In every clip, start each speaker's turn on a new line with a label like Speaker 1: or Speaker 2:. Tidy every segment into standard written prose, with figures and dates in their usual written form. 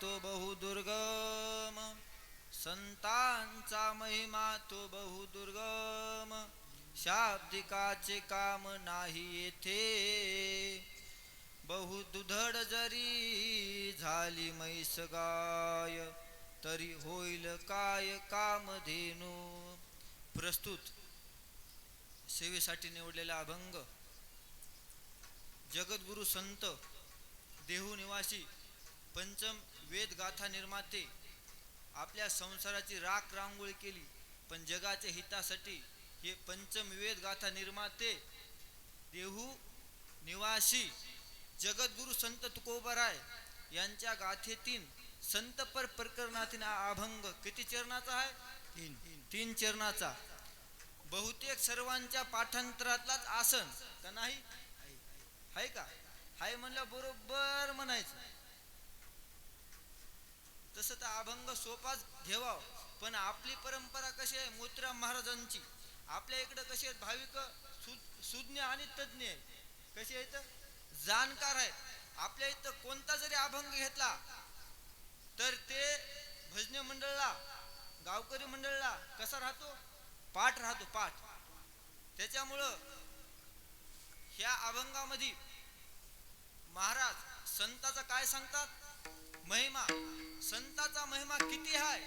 Speaker 1: तो बहुदुर्गम, संतांचा महिमा तो बहुदुर्गम, शाब्दिकाचे काम नाही येथे, बहुदुधड जरी झाली म्हैस गाय, तरी होईल काय कामधेनू. प्रस्तुत सेवेसाठी निवडलेला अभंग जगद्गुरु संत देहू निवासी पंचम वेद गाथा निर्माते आपल्या संसाराची राख रांगोळी केली, पण जगाच्या हितासाठी हे पंचम वेद गाथा निर्माते देहू निवासी जगद्गुरु संत तुकोबाराय यांच्या गाथेतील संतपर प्रकरणातील अभंग किती चरणाचा आहे? तीन चरणाचा. बहुतेक सर्वांच्या पाठांतरातलाच आसन का नाही? आहे का? हाय म्हणलं बरोबर म्हणायचं. तसं तर अभंग सोपाच घेवा, पण आपली परंपरा कशी आहे मोतीराम महाराजांची, आपल्या इकडं कसे आहेत भाविक सुज्ञ आणि तज्ञ आहेत, कसे आहेत जाणकार आहेत. आपल्या इथं कोणता जरी अभंग घेतला तर ते भजनी मंडळला गावकरी मंडळला कसा राहतो? पाठ राहतो, पाठ. त्याच्यामुळं ह्या अभंगामध्ये महाराज संताचा काय सांगतात? महिमा. संताचा महिमा किती आहे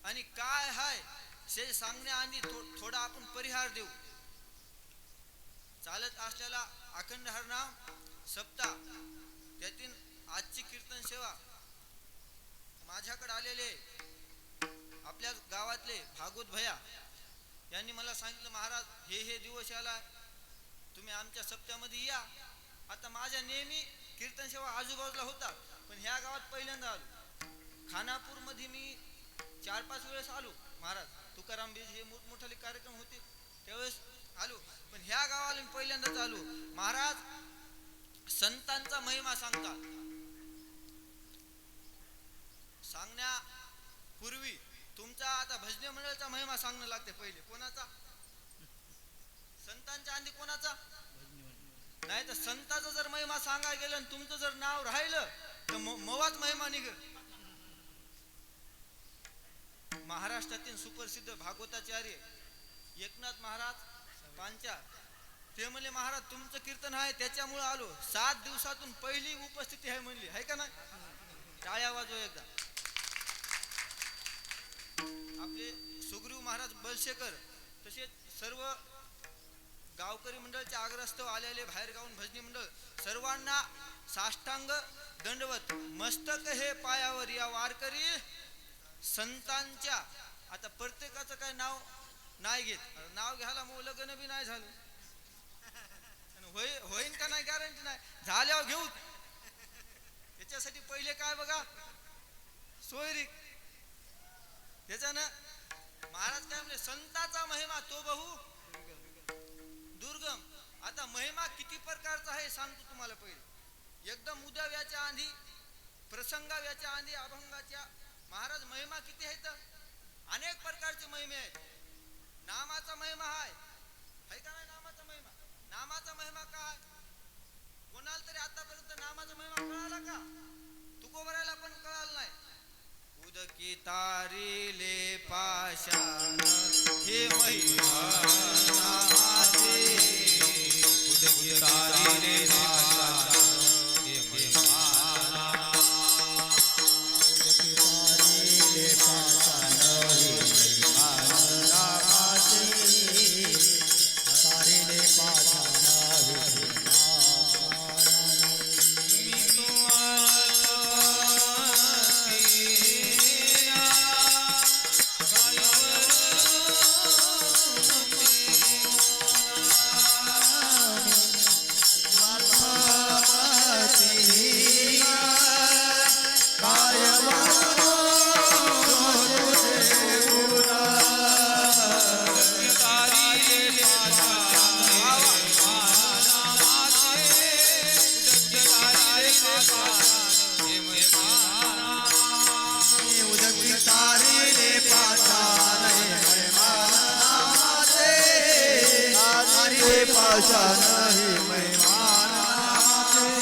Speaker 1: आणि काय आहे हे सांगण्याआधी थोडा आपण परिहार देऊ. चालत असलेला अखंड हरनाम सप्ताह त्यातील आजची कीर्तन सेवा माझ्याकडे आलेले आपल्या गावातले भागवत भैया यांनी मला सांगितलं, महाराज हे दिवस आला, तुम्ही आमच्या सप्त्यामध्ये या. आता माझ्या नेहमी कीर्तन सेवा आजूबाजूला होता, पण ह्या गावात पहिल्यांदा आलो. खानापूरमध्ये मी 4-5 वेळेस आलो महाराज, तुकाराम बीज हे मोठमोठाले कार्यक्रम होते त्यावेळेस आलो, पण ह्या गावाला मी पहिल्यांदाच आलो. महाराज संतांचा महिमा सांगतात. सांगण्यापूर्वी तुमचा आता भजनी मंडळाचा महिमा सांगणं लागते. पहिले कोणाचा? संतांच्या आधी कोणाचा? नाही तर संताचा जर महिमा सांगायला गेलं आणि तुमचं जर नाव राहिलं तर मवाच महिमा निघेल. महाराष्ट्रातील सुप्रसिद्ध भागवताचार्य एकनाथ महाराज पांचाळ ते म्हणले, महाराज तुमचं कीर्तन आहे त्याच्यामुळे आलो, 7 दिवसातून पहिली उपस्थिती आहे म्हणली, आहे का नाही? टाळ्या वाजवा एकदा. आपले सुग्रीव महाराज बलशेकर तसेच सर्व गावकरी मंडळाचे आग्रस्तव आलेले बाहेर गावून भजनी मंडळ सर्वांना साष्टांग दंडवत. मस्तक हे पायावर या वारकरी संतांच्या. आता प्रत्येकाचं काय नाव नाही घेत, नाव घ्यायला मग लग्न बी नाही झालं, होईन का नाही गॅरंटी नाही, झाल्यावर घेऊ. त्याच्यासाठी पहिले काय बघा सोयरीक. त्याच्यानं महाराज काय म्हणले, संताचा महिमा तो बहु दुर्गम. आता महिमा किती प्रकारचा आहे सांगतो तुम्हाला. पहिले एकदम उद्या याच्या आधी प्रसंगा याच्या आधी अभंगाच्या महाराज महिमा किती आहेत? अनेक प्रकारचे महिमे आहेत. नामाचा महिमा आहे का नाही? नामाचा महिमा. नामाचा महिमा काय? कोणाला तरी आतापर्यंत नामाचा महिमा कळाला का? तुकोबारायला पण कळाला नाही. उदकी तारिले पाषाण हे महिमा नामाचे, उदकी तारिले पाषाण हे महिमा, उदकी तारिले पाषाण हे महिमा नामाचे, तारिले पाषाण हे महिमा. मी तुम्हाला पाषाण हे महिमा नामाचे.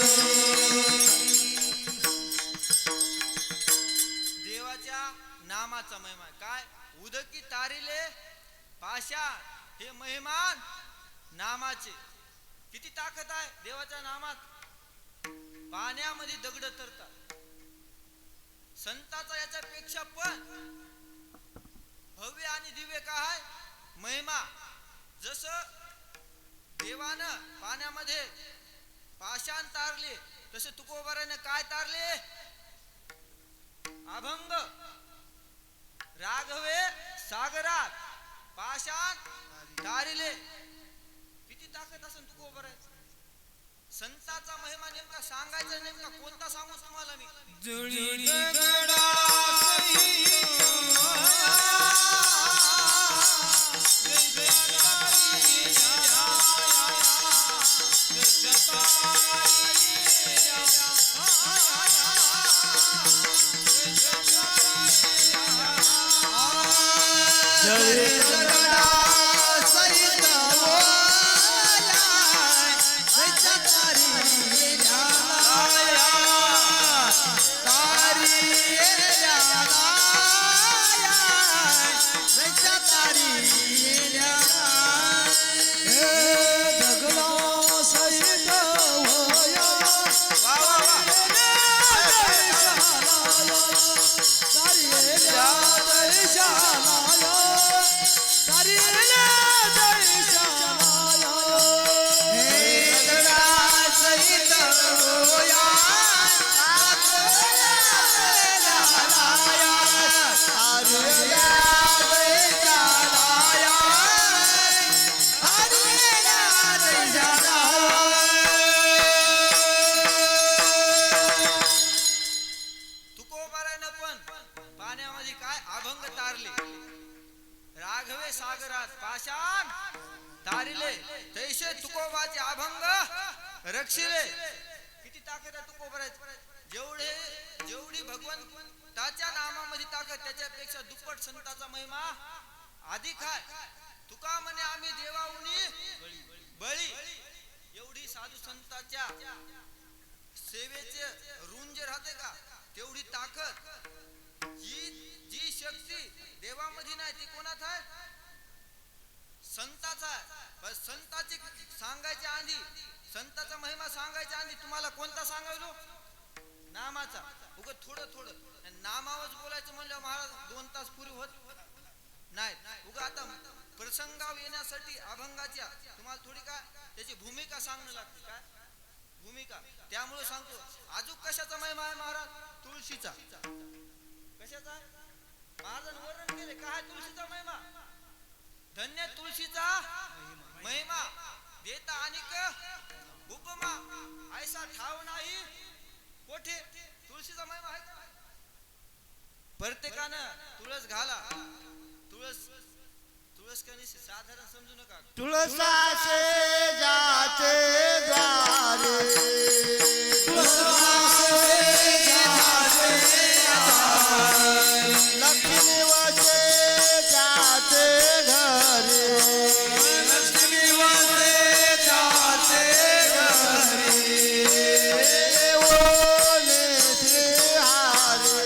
Speaker 1: नामाचा महिमा काय उदकी तारिले पाषाण हे महिमान नामाचे किती ताकद आहे देवाच्या नामात पाण्यामध्ये दगड तरतात संताचा याच्यापेक्षा पण भव्य आणि दिव्य काय महिमा जसं देवानं पाण्यामध्ये पाषाण तारले तसे तुकोबाराने काय तारले अभंग राघवे सागरात पाषाण तारिले किती ताकद असेल तुकोबाराची संताचा महिमा नेमका सांगायचा नेमका कोणता सांगू तुम्हाला मी
Speaker 2: जुळी दगडा
Speaker 1: रक्षिले किती ताकद आहे तुकोबाराची जेवढी भगवंताच्या नामामध्ये ताकद त्याच्यापेक्षा दुप्पट संताचा महिमा अधिक आहे तुका म्हणे आम्ही देवाहुनी बळी एवढी साधू संतांच्या सेवेचे ऋण जे राहते का तेवढी ताकद जी शक्ती देवामध्ये नाही ती कोणात आहे संताचा आहे बस संताची सांगायच्या आधी संताचा महिमा सांगायच्या आधी तुम्हाला कोणता सांगायलो नामाचा उग थोडं नामावच बोलायचं म्हणलं महाराज 2 तास पुरी होत नाही उग आता प्रसंगाव येण्यासाठी अभंगाच्या तुम्हाला थोडी काय त्याची भूमिका सांगणं लागते काय भूमिका त्यामुळे सांगतो अजून कशाचा महिमा आहे महाराज तुळशीचा कशाचा महाराजांनी वर्णन केले काय तुळशीचा महिमा धन्य तुळशीचा महिमा देता अनिक उपमा ऐसा ठाव नाही कोठे तुळशीचा महिमा आहे का प्रत्येकानं तुळस घाला तुळस कधी साधारण समजू नका
Speaker 2: तुळसाचे जाचे द्वारे तुळसाचे जाचे द्वारे लक्ष्मी वसे जाचे घरे लक्ष्मी वसे जाचे घरे ओने श्री हरे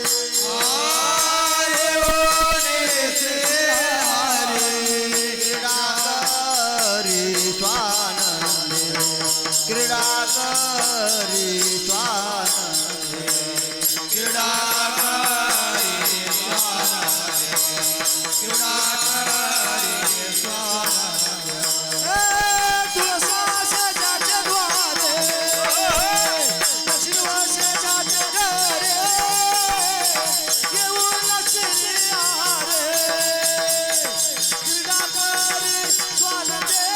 Speaker 2: ओने श्री क्रीडा करी स्वानंदे क्रीडा करी स्वानंदे क्रीडा करी स्वानंदे तुळसाचे जाचे द्वारे लक्ष्मी वसे जाचे घरे येऊन लक्ष्मी हारे क्रीडा करी स्वानंदे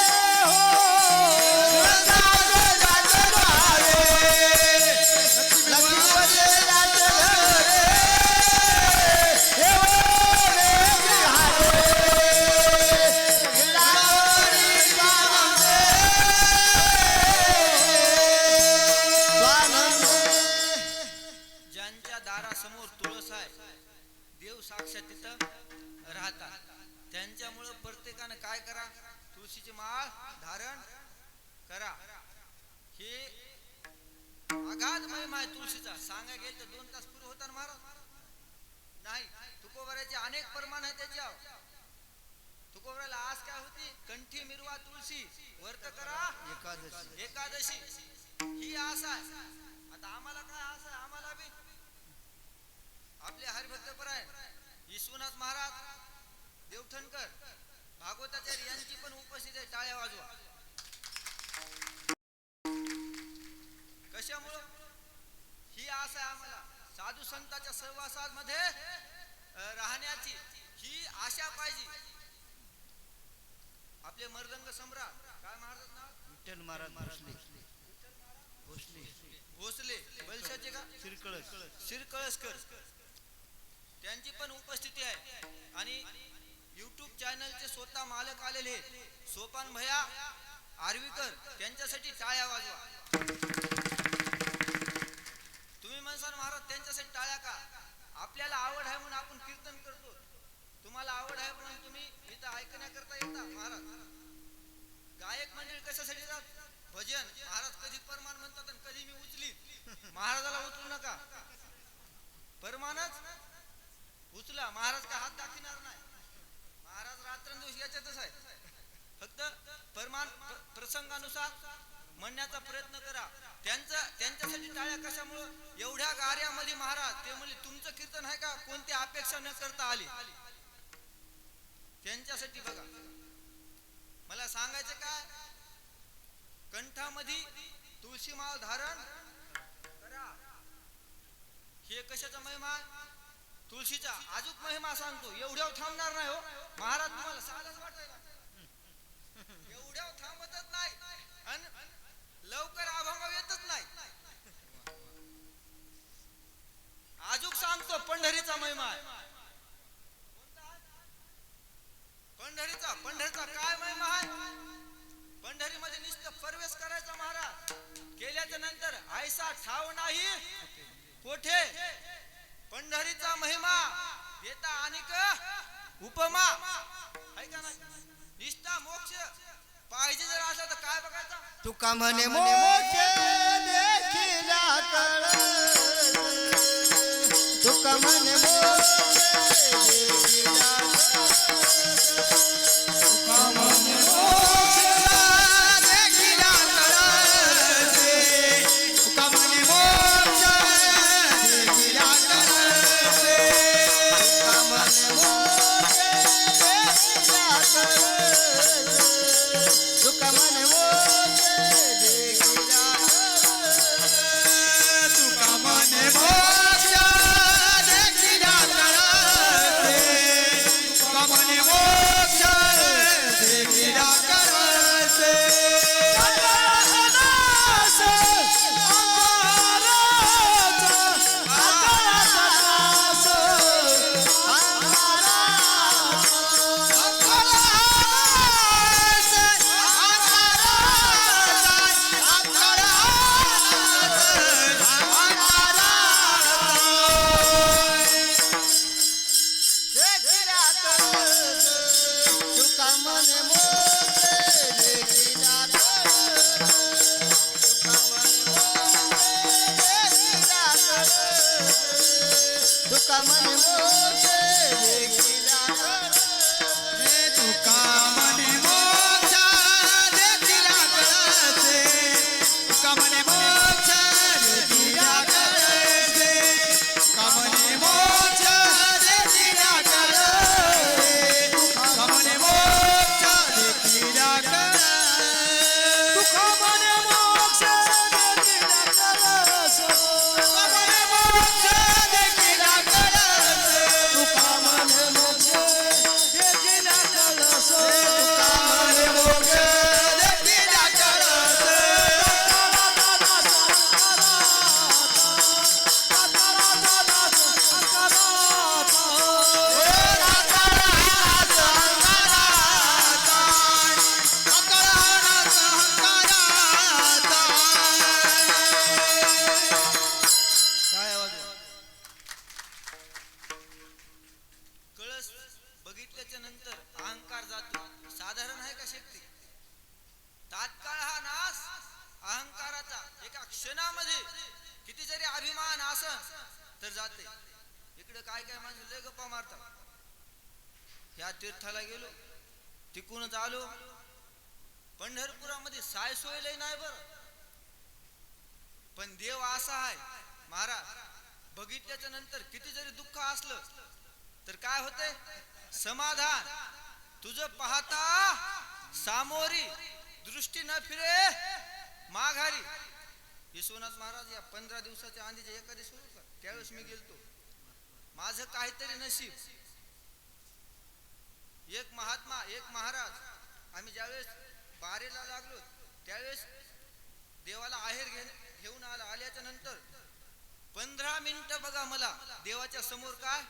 Speaker 1: साक्षात तिथं राहतात त्यांच्यामुळे प्रत्येकाने काय करा तुळशीची माळ धारण करा हे अगाध महिमा आहे तुळशीचा सांगा गेल तर 2 तास पुरे होता महाराज नाही तुकोबाराची आहे त्याच्यावर. तुकोबराला आज काय होती? कंठी मिरवा तुळशी व्रत करा एकादशी. ही आस आहे. आता आम्हाला काय आस आहे? आम्हाला बी आपले हरिभक्त परायण विश्वनाथ महाराज देवठणकर भागवताचार्य यांची पण उपस्थिती आहे. टाळ्या वाजवा. कशामुळं? ही आस आहे आम्हाला. साधू संतांच्या सहवासामध्ये राहण्याची ही आशा पाहिजे. आपले मर्दंग सम्राट काय महाराज नाव?
Speaker 2: विठ्ठल महाराज
Speaker 1: भोसले बलशाचे का? शिरकळसकर त्यांची पण उपस्थिती आहे. आणि YouTube चॅनलचे स्वतः मालक आलेले सोपान भैया आर्वीकर त्यांच्यासाठी टाळ्या वाजवा. तुम्ही म्हणसाल महाराज त्यांच्यासाठी टाळ्या का? आपल्याला आवड आहे म्हणून आपण कीर्तन करतो. तुम्हाला आवड आहे म्हणून तुम्ही इथं ऐकण्याकरता येता. महाराज गायक मंडळी कशासाठी जात? भजन. महाराज कधी परमान म्हणतात आणि कधी मी उचली. महाराजाला उचलू नका. परमानच उचला. महाराज काय हात दाखविणार नाही. महाराज रात्रंदिवस याच्यातच आहे. फक्त परमान प्रसंगानुसार म्हणण्याचा प्रयत्न करा. त्यांच्यासाठी टाळ्या कशामुळं? एवढ्या गाऱ्यामध्ये महाराज ते म्हणले तुमचं कीर्तन आहे का? कोणती अपेक्षा न करता आली. त्यांच्यासाठी बघा. मला सांगायचं काय? कंठामध्ये तुळशी माळ धारण करा. हे कशाचा महिमा? तुळशीचा. अजूक महिमा सांगतो. एवढ्यावर थांबणार नाही हो महाराज. तुम्हाला साधच वाटतंय का? एवढ्यावर थांबतच नाही आणि लवकर अभंग येतच नाही. अजूक सांगतो पंढरीचा महिमा आहे. पंढरीचा काय महिमा आहे? पंढरीमध्ये नुसतं प्रवेश करायचा महाराज. केल्याच्या नंतर ऐसा ठाव नाही कोठे. पंढरीचा महिमा येता अनेक उपमा आहे का नाही? निष्ठा मोक्ष पाहिजे जर असला तर काय बघायचा?
Speaker 2: तुका म्हणे मोक्ष देखिला कळ. तुका म्हणे मोक्ष देखिला
Speaker 1: तर जाते. इकडे काय काय माणसं लय गप्पा मारतात. ह्या तीर्थाला गेलो, तिकूनच आलो. पंढरपुरामध्ये साय सोय लय नाही बर, पण देव असा आहे महाराज, बघितल्याच्या नंतर किती जरी दुःख असलं तर काय होते, समाधान. तुझं पाहता सामोरी दृष्टी न फिरे माघारी. विश्वनाथ महाराज या 15 दिवसाच्या आधीच्या एखादी सुरू का त्यावेळेस मी गेलतो. माझं काहीतरी नशीब. एक महात्मा, एक महाराज, आम्ही ज्यावेळेस बारेला लागलो त्यावेळेस देवाला आहेर घेऊन आल्याच्या नंतर 15 मिनिटं बघा मला देवाच्या समोर काय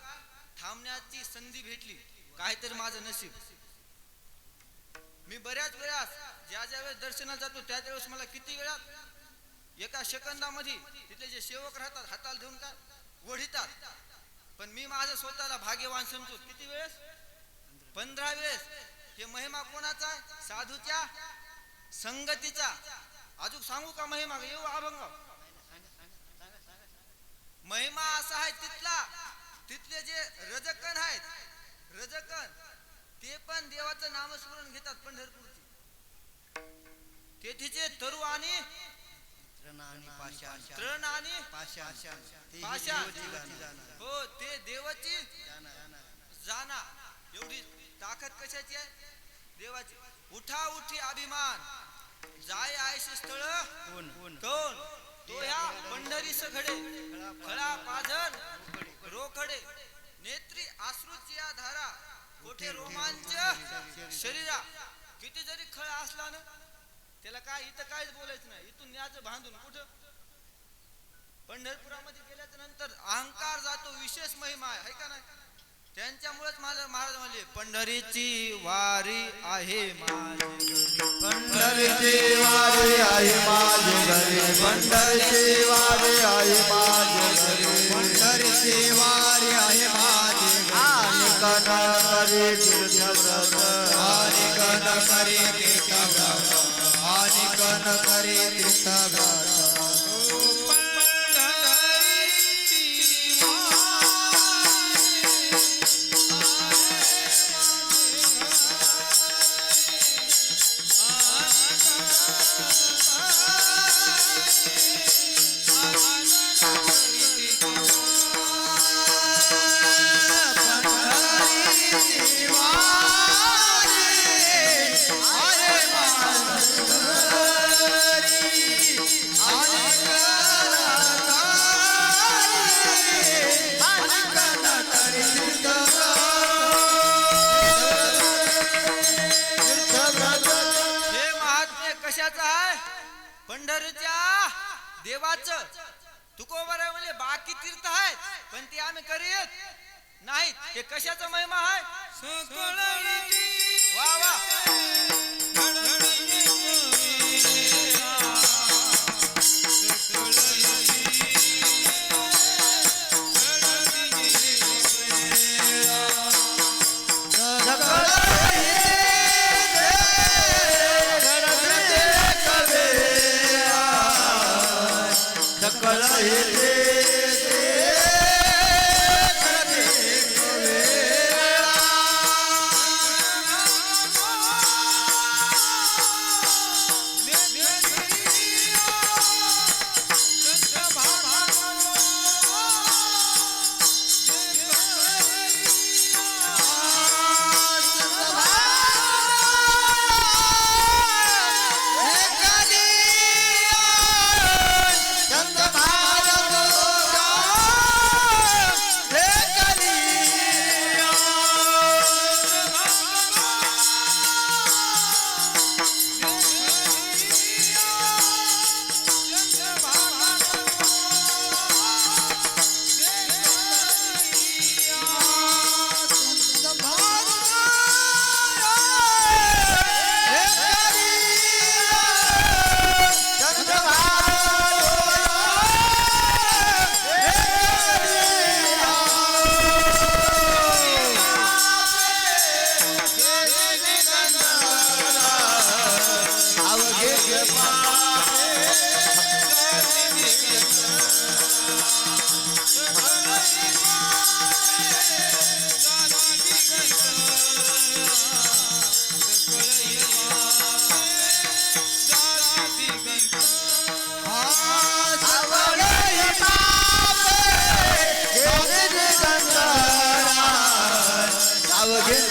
Speaker 1: थांबण्याची संधी भेटली. काहीतरी माझं नशीब. मी बऱ्याच वेळा ज्या वेळेस दर्शनाला जातो त्यावेळेस मला किती वेळात एका सेकंदामध्ये तिथले जे सेवक राहतात हाताला धरून काय ओढितात, पण मी माझं स्वतःला भाग्यवान समजतो. किती वेळेस? 15 वेळेस. हे महिमा कोणाचा आहे? साधूच्या संगतीचा. अजून सांगू का महिमा? येऊ अभंग. महिमा असा आहे तिथले जे रजकण आहेत, रजकण ते पण देवाचं नामस्मरण घेतात. पंढरपूरची तेथीचे तरू आणि तृण आणि पाषाण, हो ते देवाची जाना. एवढी ताकद कशाची आहे? देवाची. उठा उठी अभिमान जाय आयशी स्थळ कोण तो ह्या पंढरीस घडे, खळा पाझर रोखडे, नेत्री अश्रूची या धारा, कोठे रोमांच शरीरा. किती जरी खळ असला ना त्याला काय इथं काहीच बोलायचं नाही, इथून न्याचं बांधून कुठं. पंढरपुरामध्ये गेल्याच्या नंतर अहंकार जातो. विशेष महिमा आहे का नाही? त्यांच्यामुळेच मला महाराज म्हणले पंढरीची वारी आहे माझी,
Speaker 2: पंढरीची वारी आहे माझे घरी, पंढरीची वारी आहे माझे घरी, पंढरीची वारी आहे माझे घरी. आणि कन करी तीर्थव्रत, आणि कन करी तीर्थव्रत, आणि कन करी तीर्थव्रत.
Speaker 1: पंढरीच्या देवाचं. तुकोबर आहे म्हणजे बाकी तीर्थ आहेत पण ते आम्ही करीत नाहीत. हे कशाचा महिमा आहे? वा वा.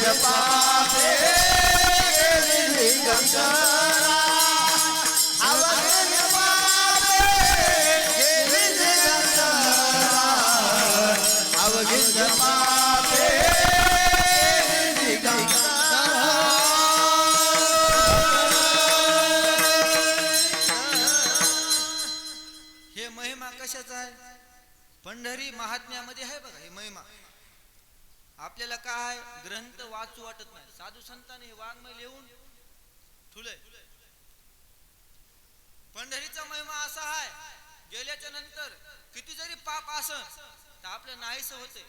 Speaker 2: पापे गेली गंगारा अवघे पापे गेली गंगारा अवघे पापे गेली गंगारा
Speaker 1: हे महिमा कशाचा आहे? पंढरी महात्म्यामध्ये आहे बघा हे महिमा. आपल्याला काय ग्रंथ वाचू वाटत नाही, साधू संतांनी हे वाङ्मय लिहून ठुलय. पंढरीचा महिमा असा आहे, गेल्याच्या नंतर किती जरी पाप असन तर आपलं नाहीस होते.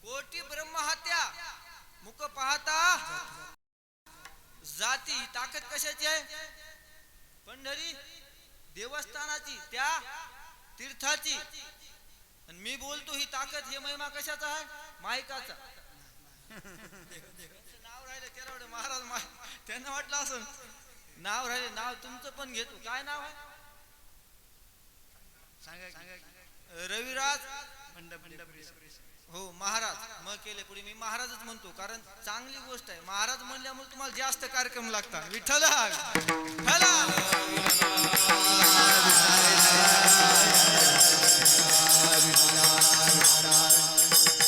Speaker 1: कोटी ब्रह्महत्या मुख पाहता जाती. ही ताकद कशाची आहे? पंढरी देवस्थानाची, त्या तीर्थाची. आणि मी बोलतो ही ताकद, हे महिमा कशाचा आहे? मायकाचा. नाव राहिले तेरवडे महाराज, त्यांना वाटलं असं नाव राहिले. नाव तुमचं पण घेतो. काय नाव आहे? रविराज हो महाराज. मग केले पुढे मी महाराजच म्हणतो, कारण चांगली गोष्ट आहे. महाराज म्हणल्यामुळे तुम्हाला जास्त कार्यक्रम लागतात. विठ्ठल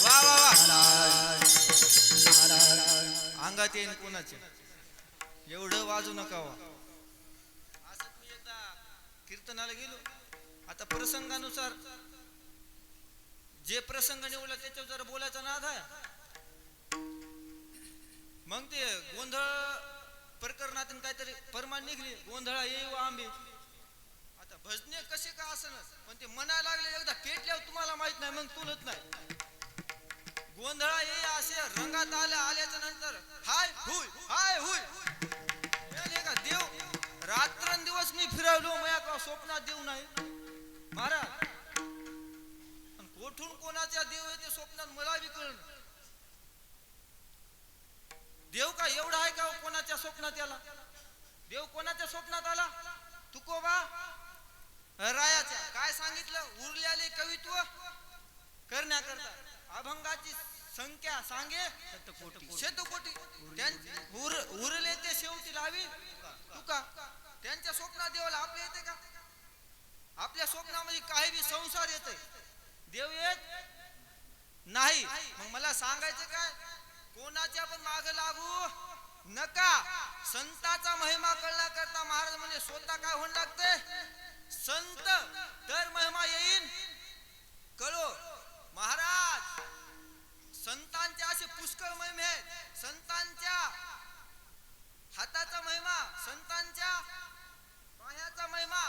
Speaker 1: वा वा वा. अंगात येईन कोणाचे, एवढं वाजू नका वा. असं मी एकदा कीर्तनाला गेलो. आता प्रसंगानुसार जे प्रसंग निवडला त्याच्यावर जरा बोलायचा नाद आहे. मग ते गोंधळ प्रकरणातून काहीतरी परमान निघली, गोंधळा येऊ आंबे. आता भजने कसे का असं, पण ते म्हणायला लागले एकदा पेटल्यावर तुम्हाला माहित नाही, मग तुलत नाही. गोंधळा ये असे रंगात आल्याच्या नंतर हाय हुय हाय हुय. का देव रात्रंदिवस मी फिरवलो, मया का स्वप्नात देव नाही महाराज. कोठून कोणाच्या देव येते स्वप्नात मला बी कळलं. देव का एवढा आहे का कोणाच्या स्वप्नात याला? देव कोणाच्या स्वप्नात आला? तुकोबा रायाच्या. काय सांगितलं? उरल्याले कवित्व करण्याकरता अभंगाची संख्या सांगे शतकोटी. उरले ते शेवटी लावी तुका. त्यांच्या स्वप्नात देवाला आपल्या येते का? आपल्या स्वप्नामध्ये काही बी संसार येते, देव येत नाही. मग मला सांगायचं काय? कोणाच्या पण माग लागू नका. संताचा महिमा कळण्याकरता महाराज म्हणजे स्वतः काय होऊन लागते? संत. तर महिमा येईन कळो. महाराज संतांचे असे पुष्कळ महिमे आहेत. संतांच्या हाताचा महिमा, संतांच्या पायाचा महिमा,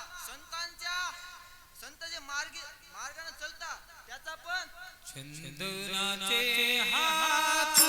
Speaker 1: संत जे मार्गाने चालता त्याचा पण.
Speaker 3: चंदनाचे हात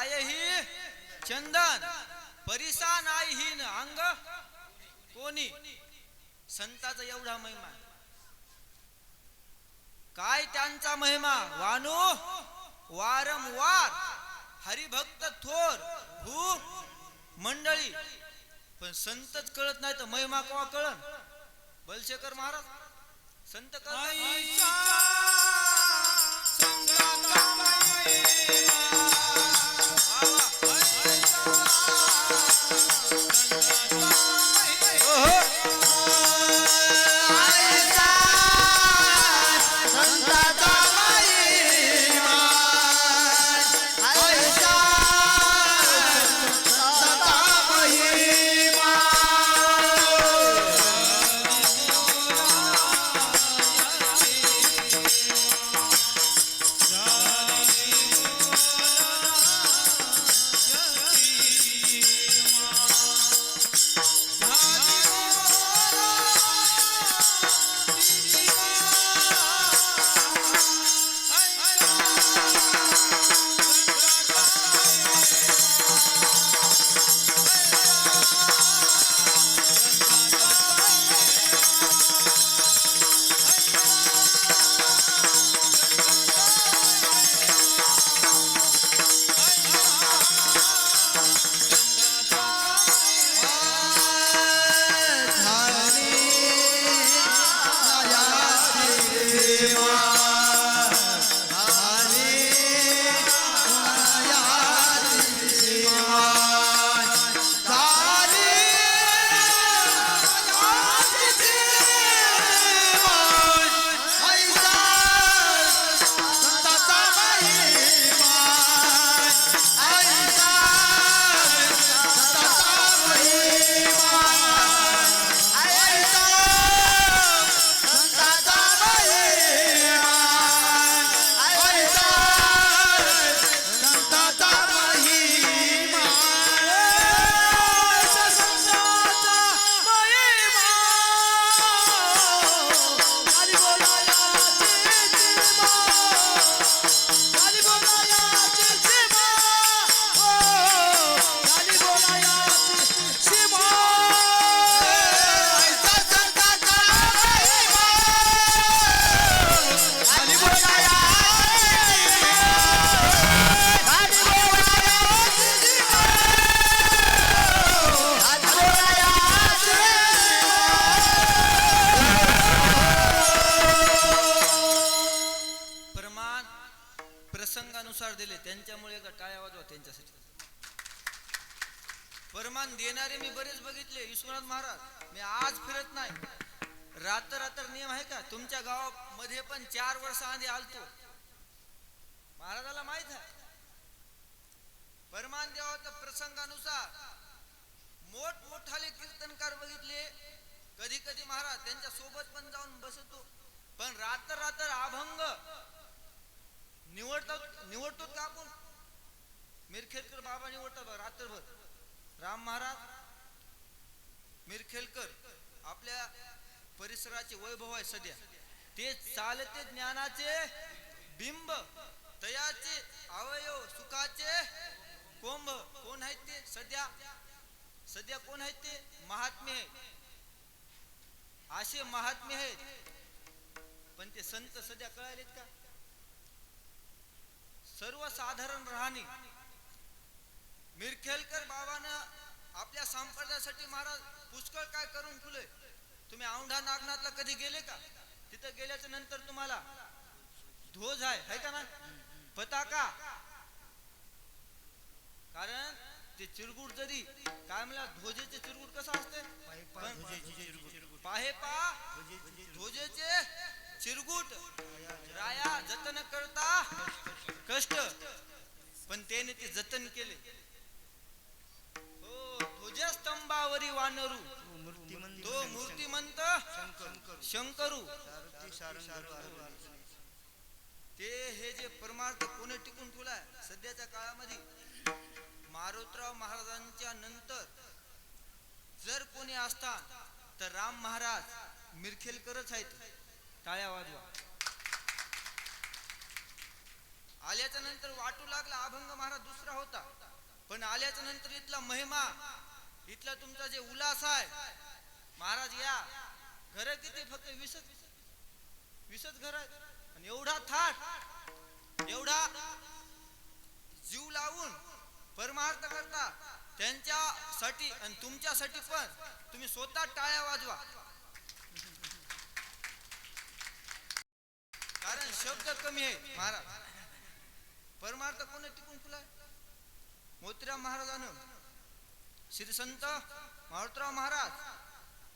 Speaker 1: पायही चंदन परिसा नाहीहीन अंग कोणी. संताचा एवढा महिमा, काय त्यांचा महिमा वानू वारंवार हरिभक्त थोर भू मंडळी. पण संतच कळत नाही तर महिमा केव्हा कळन. बलशेखर महाराज संत प्रसंगानुसार दिले. त्यांच्यामुळे एकदा टाळ्या वाजवा त्यांच्यासाठी. परमान देणारे मी बरेच बघितले. विश्वनाथ महाराज मी आज फिरत नाही. रात्र नियम आहे का. तुमच्या गावामध्ये पण 4 वर्ष आधी आलतो. महाराजाला माहित आहे परमान देवाच्या प्रसंगानुसार मोठमोठाले कीर्तनकार बघितले. कधी कधी महाराज त्यांच्या सोबत पण जाऊन बसतो. पण रात्र अभंग निवडतो का आपण. मिरखेलकर बाबा निवडतात रात्रभर. राम महाराज मिरखेलकर आपल्या परिसराचे वैभव आहे सध्या. ते चालते ज्ञानाचे बिंब तयाचे अवयव सुखाचे कोंब. कोण आहेत ते सध्या कोण आहेत ते महात्मे आहेत. असे महात्मे आहेत. पण ते संत सध्या कळालेत का. सर्वसाधारण राहणे. मिरखेलकर बाबानं आपल्या संप्रदायासाठी महाराज पुष्कळ काय करून ठेवले. तुम्ही औंढा नागनाथला कधी गेले का. तिथं गेल्याच्या नंतर तुम्हाला ध्वज आहे का ना पताका. कारण ते चिरगुट जरी काय म्हणला ध्वजेचे चिरगुट कसं असते. पाहे पा ध्वजेचे चिरगुट राया जतन करता कष्ट. पण त्याने ते जतन केले. हो ध्वजस्तंभावरी वानरू तो मूर्तिमंत शंकरू. ते हे जे परमार्थ कोणी टिकून ठेवलाय सध्याच्या काळामध्ये. मारुतराव महाराजांच्या नंतर जर कोणी असता तर राम महाराज मिरखेलकरच आहेत. टाळ्या वाजवा. आल्याच्या नंतर वाटू लागला अभंग महाराज दुसरा होता, पण आल्याच्या नंतर इथला महिमा, इथला तुमचा जे उल्हास आहे महाराज, या घर किती फक्त 20च घर आहेत, आणि एवढा थाट, एवढा जीव लावून परमार्थ करता त्यांच्यासाठी आणि तुमच्यासाठी पण तुम्ही स्वतः टाळ्या वाजवा, कारण शब्द कमी आहे महाराज. परमार्थ कोणी टिकून फुलाय? मोतीराम महाराजानं, श्री संत मारुतराव महाराज,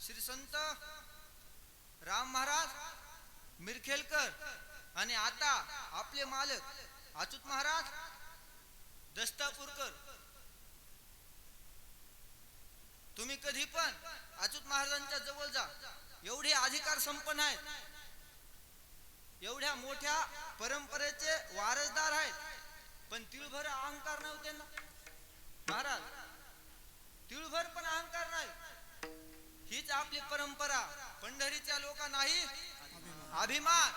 Speaker 1: श्री संत राम महाराज मिरखेलकर, आणि आता आपले मालक अच्युत महाराज दस्तापूरकर. तुम्ही कधी पण अच्युत महाराजांच्या जवळ जा, एवढे अधिकार संपन्न आहेत, एवढ्या मोठ्या परंपरेचे वारसदार आहेत, पण तिळभर अहंकार नव्हते ना महाराज, तिळभर पण अहंकार नाही. हीच आपली परंपरा. पंढरीच्या लोका नाही अभिमान,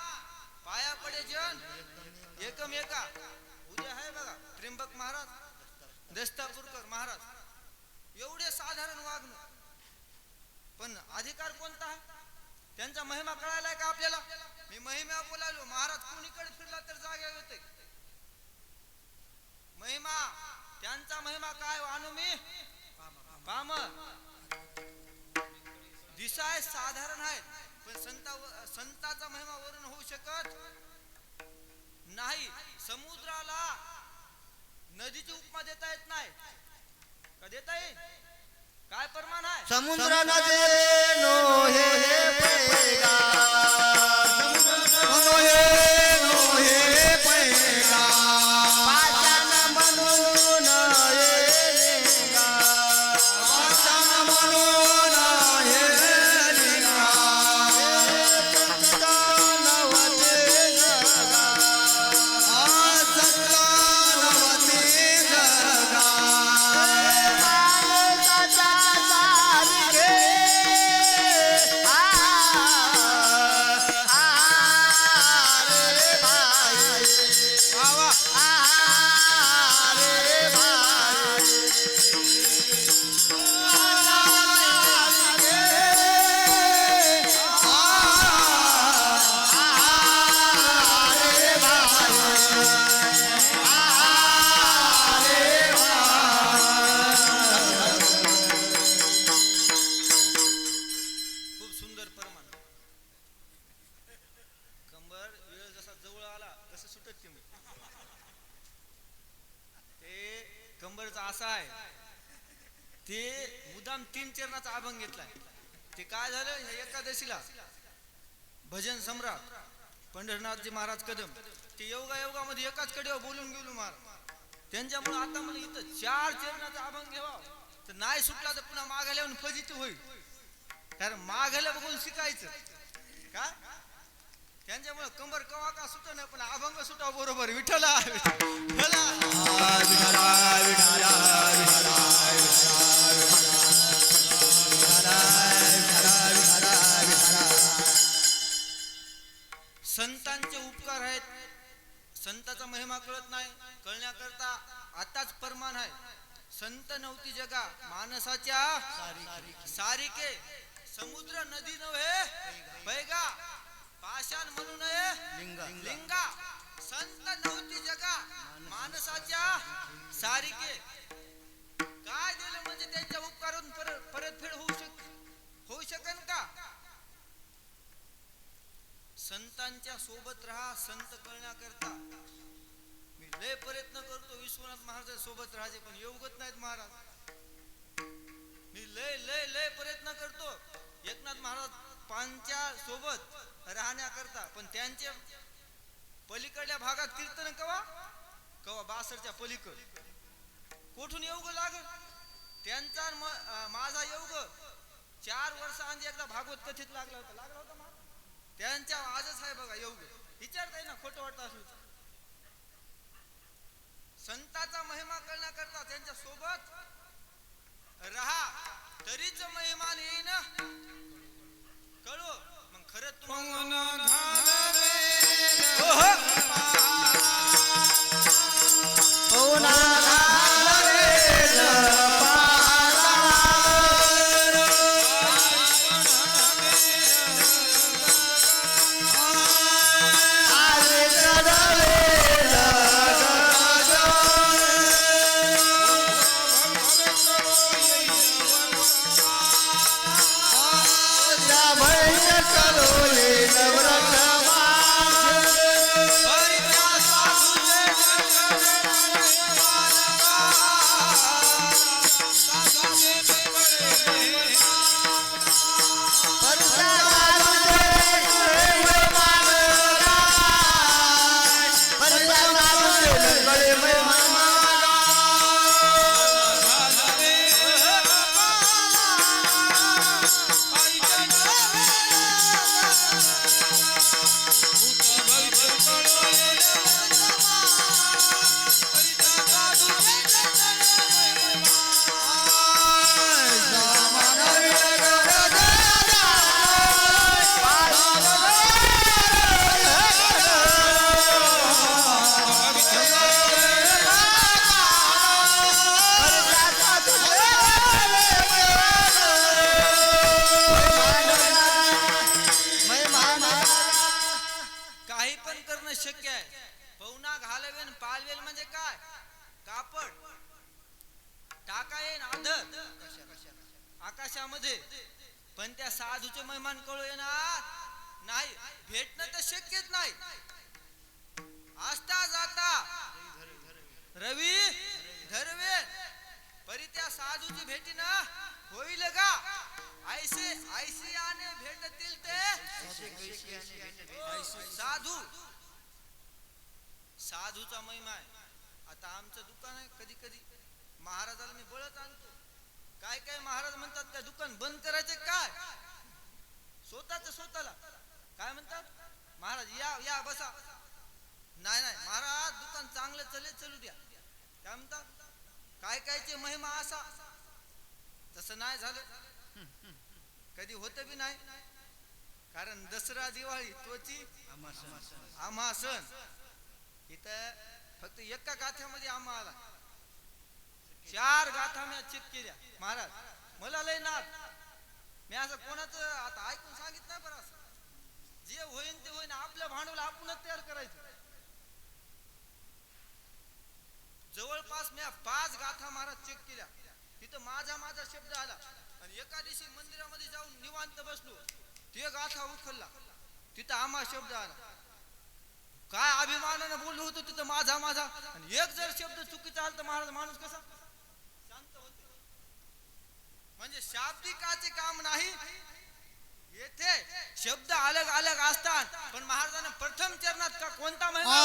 Speaker 1: पाया पडे जन एकमेका. उद्या आहे बघा त्र्यंबक महाराज, दस्तापूरकर महाराज, एवढे साधारण वागणं, पण अधिकार कोणता आहे? त्यांचा महिमा कळायला का आपल्याला? मी महिमा बोलायलो, महाराज कोणीकडे फिरला तर जागे होते. महिमा त्यांचा महिमा काय आणू मी पाम, दिसाय साधारण आहे, पण संताचा महिमा वरून होऊ शकत नाही. समुद्राला नदीची उपमा देता येत नाही का? देता येईल? काय प्रमाण आहे?
Speaker 2: समुद्र नदी नो हे पैगा, नो हे पैगा, पाषाण म्हणून येलिंगा, पाषाण म्हणून येलिंगा, संत नवते जगा, संत नवते जगा.
Speaker 1: ते मुदाम 3 चरणाचा अभंग घेतलाय. ते काय झालं, एकादशीला भजन सम्राट पंढरनाथजी महाराज कदम ते योगामध्ये एकाच कडेवर बोलून गेलो महाराज. त्यांच्यामुळे आता मला इथं 4 चरणाचा अभंग घ्यावा, तर नाही सुटला तर पुन्हा मागायला येऊन फजित होईल, कारण मागायला बघून शिकायचं का. त्यांच्यामुळे कंबर कवा का सुट नाही, पण अभंग सुटा बरोबर. विठ्ठला विठ्ठला संतांचे उपकार आहेत, संताचा महिमा कळत नाही, कळण्याकरता आताच परमान आहे. संत नव्हती जगा माणसाच्या सारिके, समुद्र नदी नव्हे पैगा, पाषाण म्हणू नये लिंगा. संत नव्हती जगा माणसाच्या सारिके. काय दिलं म्हणजे त्यांच्या उपकारून परतफेड होऊ शकेल का? संतांच्या सोबत राहा, संत कळण्याकरता मी लय प्रयत्न करतो विश्वनाथ महाराज सोबत राहायचे, पण योगत नाहीत महाराज. मी लय प्रयत्न करतो एकनाथ महाराज पांच्या सोबत राहण्याकरता, पण त्यांच्या पलीकडल्या भागात कीर्तन कवा 62च्या पलीकड कोठून योग लागल. त्यांचा माझा योग 4 वर्षांनी एकदा भागवत कथित लागला होता त्यांच्या आजच आहे बघा योग. विचारताय ना खोटं वाटत असलं. संताचा महिमा करण्याकरता त्यांच्या सोबत राहा, तरीच महिमा येईन कळो. मग खरंच तुम्हाला काही पण करणं शक्य आहे. पवना घालवेन पालवेल म्हणजे काय? कापड टाका येईन आदर आकाशामध्ये, पण त्या साधूचे मेहमान कळू येणार नाही. भेटणं तर शक्यच नाही. आस्ता जाता रवी धरवे परी त्या साधूची भेटी ना होईल का? ऐसे ऐसे आने भेटतील ते साधू. साधूचा महिमा आहे. आता आमचं दुकान आहे, कधी कधी महाराजाला मी बळच आणतो. काय काय महाराज म्हणतात काय दुकान बंद करायचे काय? स्वतःला काय म्हणतात महाराज, या या बसा. नाही नाही महाराज दुकान चांगलं चलू द्या. काय म्हणतात काय कायचे महिमा असा. तसं नाही झालं, कधी होत बी नाही. कारण दसरा दिवाळी तोची आम्हा सण. इथं फक्त एका गाथ्यामध्ये आम्हा आला, 4 गाथा मी चेक केल्या. महाराज मला लय नाद, मी असं कोणाचं आता ऐकून सांगितलं नाही. बरं असं जे होईन ते होईन, आपल्या भांडवल आपणच तयार करायचं. जवळपास मी 5 गाथा महाराज चेक केल्या. तिथं माझा शब्द आला आणि एका दिवशी मंदिरामध्ये जाऊन निवांत बसलो, ते गाथा उखलला, तिथं आम्हा शब्द आला. काय अभिमानानं बोललो होतो तिथं माझा. आणि एक जर शब्द चुकीचा आला तर महाराज माणूस कसा शांत होते. म्हणजे शाब्दिकाचे काम नाही, येथे शब्द अलग अलग असतात. पण महाराजांना प्रथम चरणात का कोणता महिमा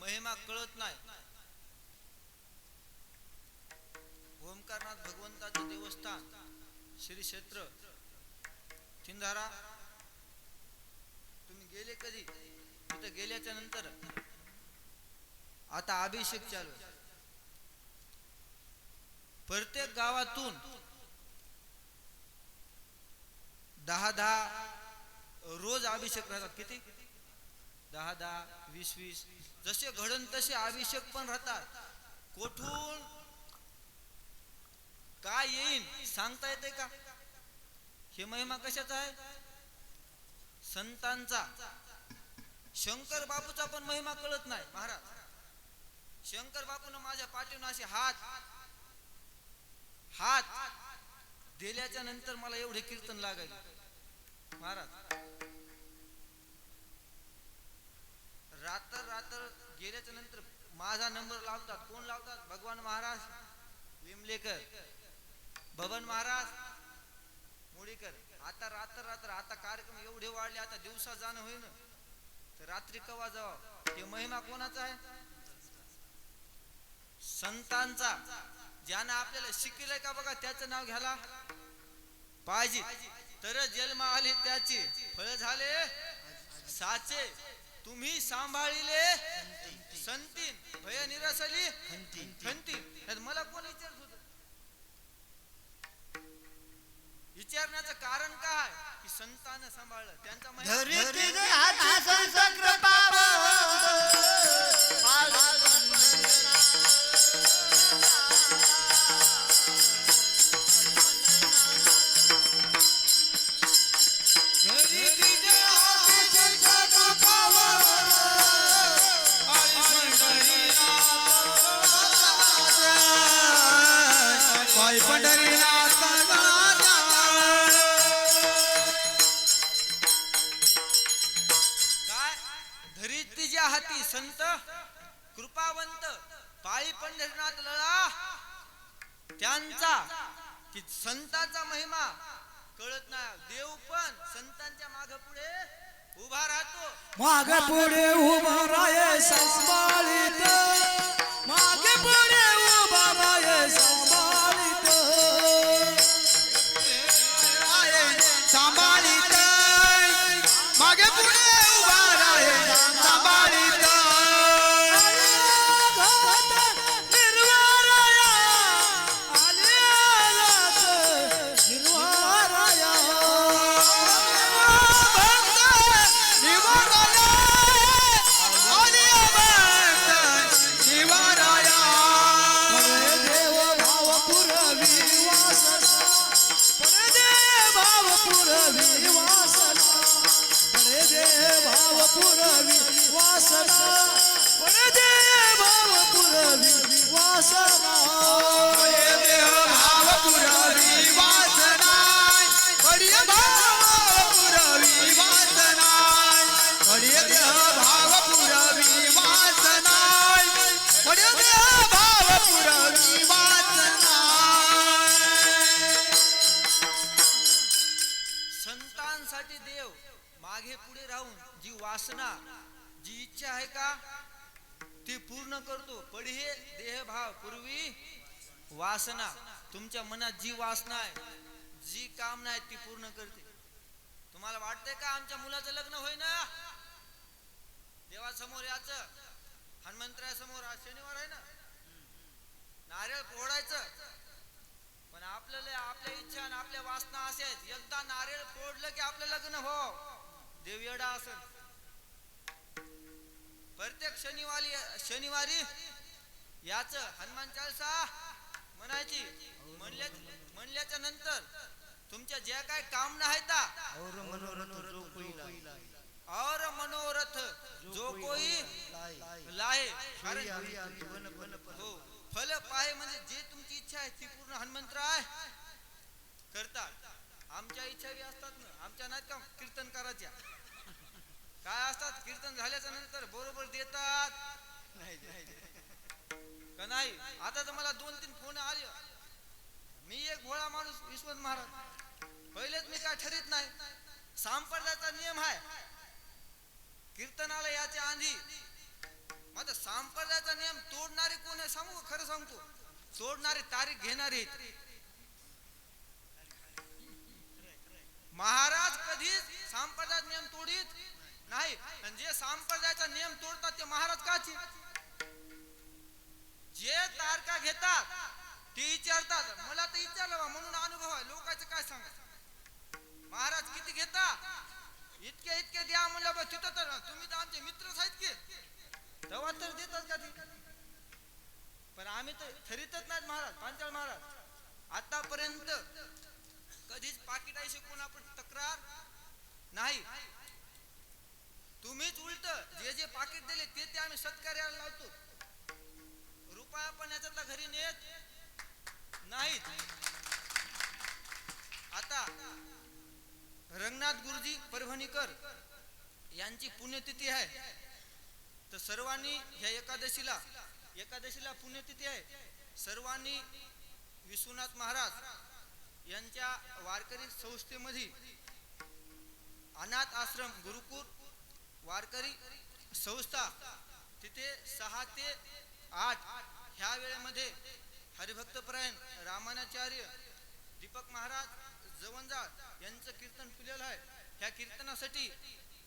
Speaker 1: महिमा कळत नाही. ओंकारनाथ भगवंताचं देवस्थान श्री क्षेत्र चिंधारा तुम्ही गेले कधी? तिथं गेल्याच्या नंतर आता अभिषेक चालू आहे. प्रत्येक गावातून 10 रोज अभिषेक राहतात. किती? 10 20 जसे घडण तसे अभिषेक पण राहतात. कोठून काय येईन सांगता येते का? हे महिमा कशाचा आहे? संतांचा. शंकर बापूचा पण महिमा कळत नाही महाराज. शंकर बापून माझ्या पाठीवून असे हात दिल्याच्या नंतर मला एवढे कीर्तन लागायचे महाराज. रात्र गेल्याच्या नंतर माझा नंबर लावतात. कोण लावतात? भगवान महाराज विमलेकर, बबन महाराज मुडीकर. आता रात्र आता कार्यक्रम एवढे वाढले, आता दिवसा जाणं होईन तर रात्री कवा जावं? हे महिमा कोणाचा आहे? संतांचा. ज्यानं आपल्याला शिकवलंय का बघा, त्याचं नाव घ्यायला पाहिजे. तर जन्म आले त्याचे फळ झाले साचे. तुम्ही सांभाळिले संतीन भय निरसली खंतीन. मला कोण विचारत होत? विचारण्याचं कारण काय? की संतांना सांभाळलं त्यांचा हाती संत कृपावंत पाळी पंढरीनाथ लळा त्यांचा. की संतांचा महिमा कळत नाही. देव पण संतांच्या मागे पुढे उभा राहतो.
Speaker 2: मागे पुढे उभा राहे सांभाळीत, मागे पुढे उभा राहे सांभाळीत, सांभाळीत, मागे पुढे उभा राहे सांभाळीत.
Speaker 1: संतांसाठी देव मागे पुढे राहून जी वासना जी इच्छा आहे का ती पूर्ण करतो. पढे देह भाव पूर्वी वासना. तुमच्या मनात जी वासना आहे, जी कामना आहे ती पूर्ण करते. तुम्हाला वाटतंय का आमच्या मुलाचं लग्न होईना? देवासमोर याचं, हनुमंतरायासमोर आज शनिवार आहे ना, नारळ फोडायचं. पण आपल्याला आपल्या इच्छा आणि आपल्या वासना असे आहेत. एकदा नारळ फोडलं की आपलं लग्न हो. देव येडा असेल. प्रत्येक शनिवारी याच हनुमान चालीसा म्हणायची. म्हणल्याच्या नंतर तुमच्या ज्या काय कामना आहेत और मनोरथ जो कोई लाहे. हो, फल पाहे म्हणजे जे तुमची इच्छा आहे ती पूर्ण हनुमंतराय करतात. आमच्या इच्छा बी असतात ना, आमच्या नाहीत का कीर्तन करायच्या. काय असतात, कीर्तन झाल्याच्या नंतर बरोबर देतात का नाही? आता तर मला 2-3 फोन आले. मी एक भोळा माणूस विश्वनाथ महाराज, पहिलेच मी काय ठरीत नाही. संप्रदायाचा नियम आहे कीर्तनाला याच्या आधी. माझा संप्रदायाचा तुम्हाला सांगू खरं सांगतो, सोडणारे तारीख घेणारे महाराज कधीच संप्रदाय नियम तोडीत नाही. आणि जे संप्रदायाचा नियम तोडतात ते महाराज काची? जे तारखा घेतात ते विचारतात. मला तर विचारलं म्हणून अनुभव आहे, लोकांचं काय सांगा. महाराज किती घेता? इतके इतके द्या म्हणलं बा. तिथं तर तुम्ही तर आमचे मित्रच आहेत की, तेव्हा तर देतात का ती? पण आम्ही तर ठरीतच नाहीत महाराज. पांचाळ महाराज आतापर्यंत कधीच पाकिटाशी कोण आपण तक्रार नाही. तुम्हीच उलट जे जे पाकिट दिले ते ते आम्ही सत्कार्याला लावतो. रुपया पण याच्यातला घरी नेत नाहीत. आता रंगनाथ गुरुजी परभणीकर यांची पुण्यतिथी आहे, तर सर्वांनी ह्या एकादशीला पुण्यतिथी आहे. सर्वांनी विश्वनाथ महाराज यांच्या वारकरी संस्थेमध्ये अनाथ आश्रम गुरुकुल वारकरी संस्था तिथे 6 ते 8 ह्या वेळेमध्ये हरिभक्तपरायण रामानाचार्य दीपक महाराज जवंजाळ यांचं कीर्तन पिलेलं आहे. ह्या कीर्तनासाठी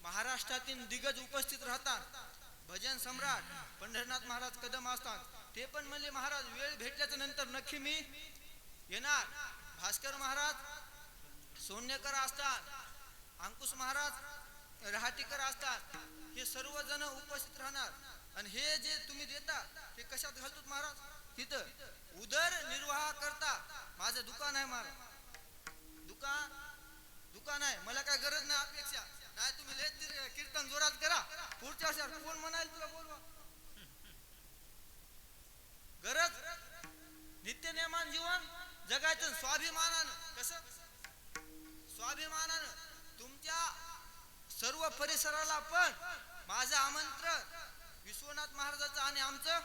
Speaker 1: महाराष्ट्रातील दिग्गज उपस्थित राहतात. भजन सम्राट पंढरनाथ महाराज कदम असतात. ते पण म्हणले महाराज वेळ भेटल्याच्या नंतर नक्की मी येणार. भास्कर महाराज सोन्यकर असतात, अंकुश महाराज रहाटीकर असतात. हे सर्वजण उपस्थित राहणार. आणि हे जे तुम्ही देता ते कशात घालतो महाराज? तिथं उदरनिर्वाह करता. माझं दुकान आहे महाराज, दुकान आहे. मला काय गरज नाही अपेक्षा नाही. तुम्ही लय कीर्तन जोरात करा, पुढच्या वर्षात कोण म्हणाल तुला बोलवा. गरज नित्य नेमान जीवन जगायचं स्वाभिमानानं. कसं स्वाभिमानानं? तुमच्या सर्व परिसराला पण माझं आमंत्रण, विश्वनाथ महाराजाचं आणि आमचं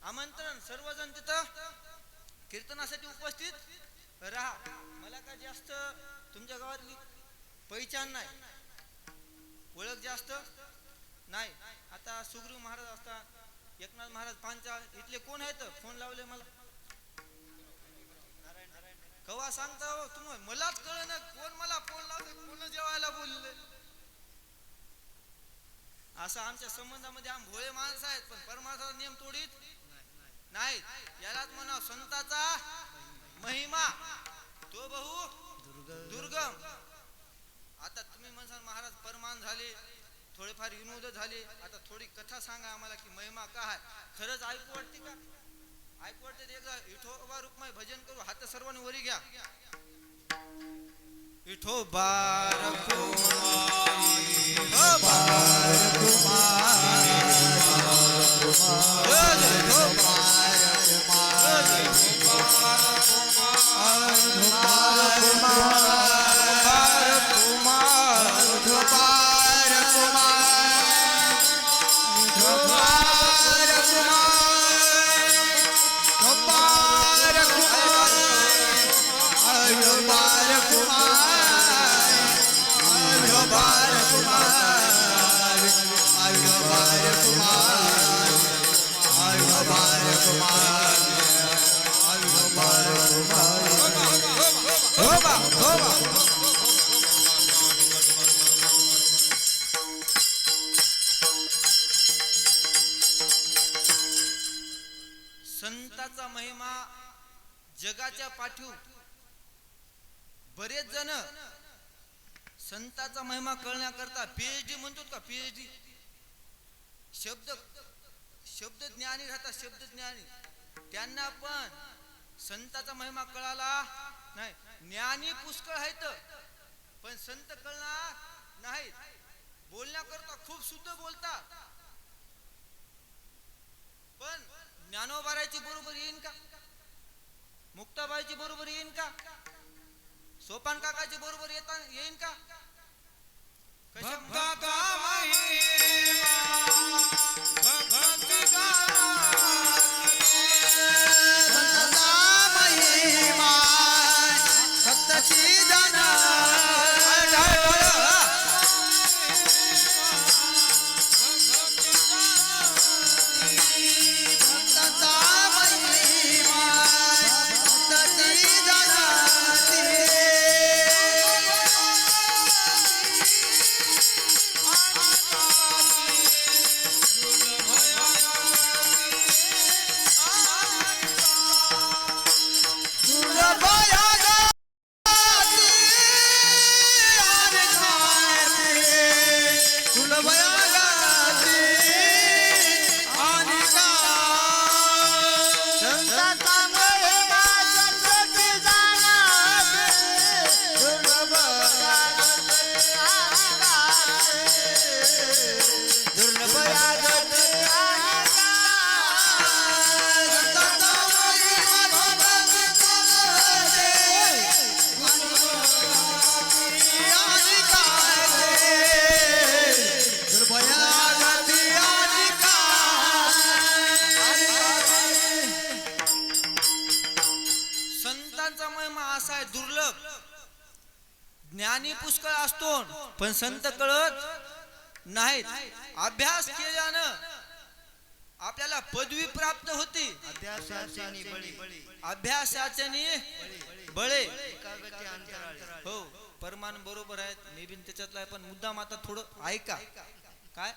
Speaker 1: आमंत्रण. सर्वजण तिथं कीर्तनासाठी उपस्थित राहा. मला काय जास्त तुमच्या गावातली पहिचान नाही, ओळख जास्त नाही. आता सुग्रीव महाराज असतात, एकनाथ महाराज पांचाळ इथले कोण आहेत? फोन लावले मला कवा सांगता हो तुम्ही? मलाच कळ ना कोण मला फोन लावले, कोण जेवायला बोलले. असं आमच्या संबंधामध्ये आम भोळे माणसं आहेत, पण परमार्थाचा नियम तोडीत नाहीत. यालाच म्हणा संताचा महिमा तो बहु दुर्गम. आता तुम्ही म्हणसाल महाराज परमान झाले, थोडेफार विनोद झाले, आता थोडी कथा सांगा आम्हाला की महिमा काय. खरंच ऐकू वाटते का? ऐकू वाटते ते एकदा विठोबा रुक्माई भजन करू. हात सर्वांनी वरी घ्या. विठोबा संताचा महिमा जगाच्या पाठीव बरेच जण संताचा महिमा कळण्याकरता पीएचडी म्हणतो का? पीएचडी शब्द ज्ञानी राहतात, शब्द ज्ञानी. त्यांना पण संताचा महिमा कळाला नाही. ज्ञानी पुष्कळ आहेत पण संत कळणार नाहीत. बोलण्याकरता खूप शुद्ध बोलतात, पण ज्ञानोबारायची बरोबर येईन का? मुक्ताबाईची बरोबर येईन का? सोपान काकाची बरोबर येईन का?
Speaker 2: भक्ताचा
Speaker 1: ज्ञानी पुष्कळ असतो पण संत कळत नाहीत. अभ्यास केल्यानं आपल्याला पदवी प्राप्त होती. अभ्यासाच्याने बळे. हो परमान बरोबर आहेत, मी बिन त्याच्यातला आहे, पण मुद्दाम आता थोडं ऐका. काय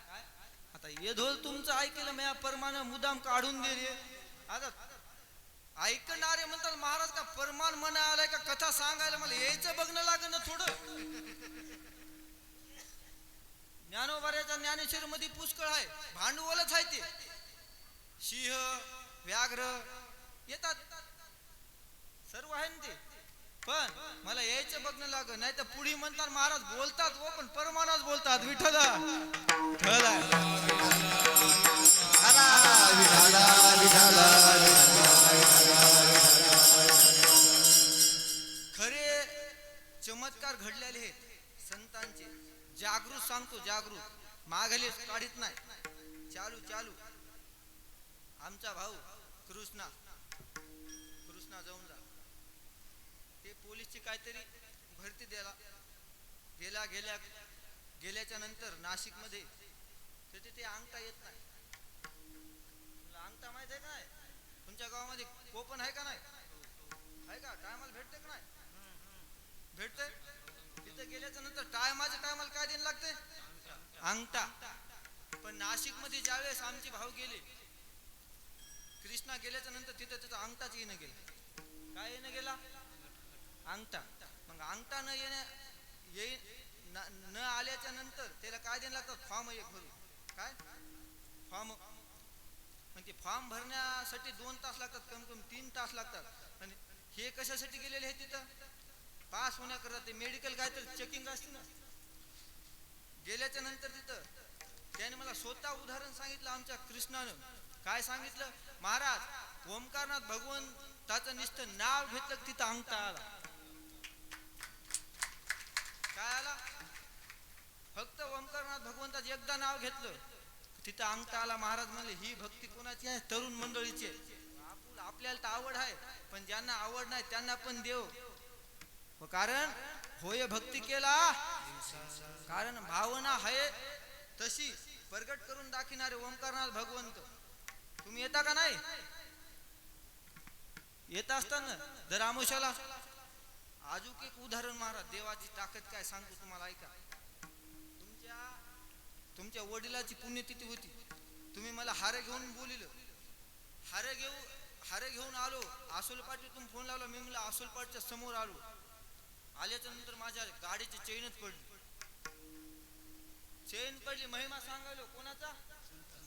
Speaker 1: आता ये ढोल तुमचं ऐकलं मी परमान मुद्दाम काढून दे रे. आता ऐकणारे म्हणतात महाराज का परमान म्हणा आलाय का कथा सांगायला मला यायचं बघणं लागेल थोडं. ज्ञानोबाऱ्याच्या ज्ञानेश्वर मध्ये पुष्कळ आहे, भांडवलच आहे ते. सिंह व्याघ्र येतात सर्व आहे ना ते, पण मला यायचं बघणं लागेल. नाही तर पुढे म्हणतात महाराज बोलतात हो पण परमानच बोलतात. विठ्ठल खरे चमत्कार घडलेले आहेत संतांचे. जागृत सांगतो, जागृत मागले काढीत नाही. चालू चालू आमचा भाऊ कृष्णा जाऊन जा. ते पोलीसची काहीतरी भरती गेल्याच्या नंतर नाशिक मध्ये ते अंगठा येत नाही. अंगठा माहित आहे काय तुमच्या गावामध्ये? कोपन आहे का नाही? आहे का? टायमाला भेटते का नाही? भेटते. तिथे गेल्याच्या नंतर टायमाला काय देणं लागते? अंगठा. पण नाशिक मध्ये ज्यावेळेस आमचे भाऊ गेले, कृष्णा गेल्याच्या नंतर तिथे त्याचा अंगठाच येणं गेला. काय येणं गेला? अंगठा. मग अंगठा न आल्याच्या नंतर त्याला काय देणं लागतात? फॉर्म एक भरून. काय फॉर्म? मग ते फॉर्म भरण्यासाठी 2 तास लागतात, कम कम 3 तास लागतात. आणि हे कशासाठी गेलेले आहे तिथं? पास होण्याकरता. ते मेडिकल काय तर चेकिंग असते ना. गेल्याच्या नंतर तिथं त्याने मला स्वतः उदाहरण सांगितलं आमच्या कृष्णानं. काय सांगितलं? महाराज ओमकारनाथ भगवंताचं नुसतं नाव घेतलं तिथं अंगठा आला. काय आला? फक्त ओमकारनाथ भगवंताचं एकदा नाव घेतलं तिथं अंगठा आला. महाराज म्हणले ही भक्ती कोणाची आहे? तरुण मंडळीची. आपल्याला तर आवड आहे, पण ज्यांना आवड नाही त्यांना पण देव. कारण होय भक्ती केला, कारण भावना आहे तशी प्रगट करून दाखविणारे ओमकारनाथ भगवंत. तुम्ही येता का नाही? येत असताना दर आमोशाला अजून एक उदाहरण महाराज देवाची ताकद काय सांगतो तुम्हाला, ऐका. तुमच्या वडिलाची पुण्यतिथी होती. तुम्ही मला हार घेऊन बोलिलं. हार घेऊन आलो. आसोलपाटीतून फोन लावला. मी मला आसोलपाटच्या समोर आलो. आल्याच्या नंतर माझ्या गाडीची चेनच पडली. महिमा सांगालो. कोणाचा?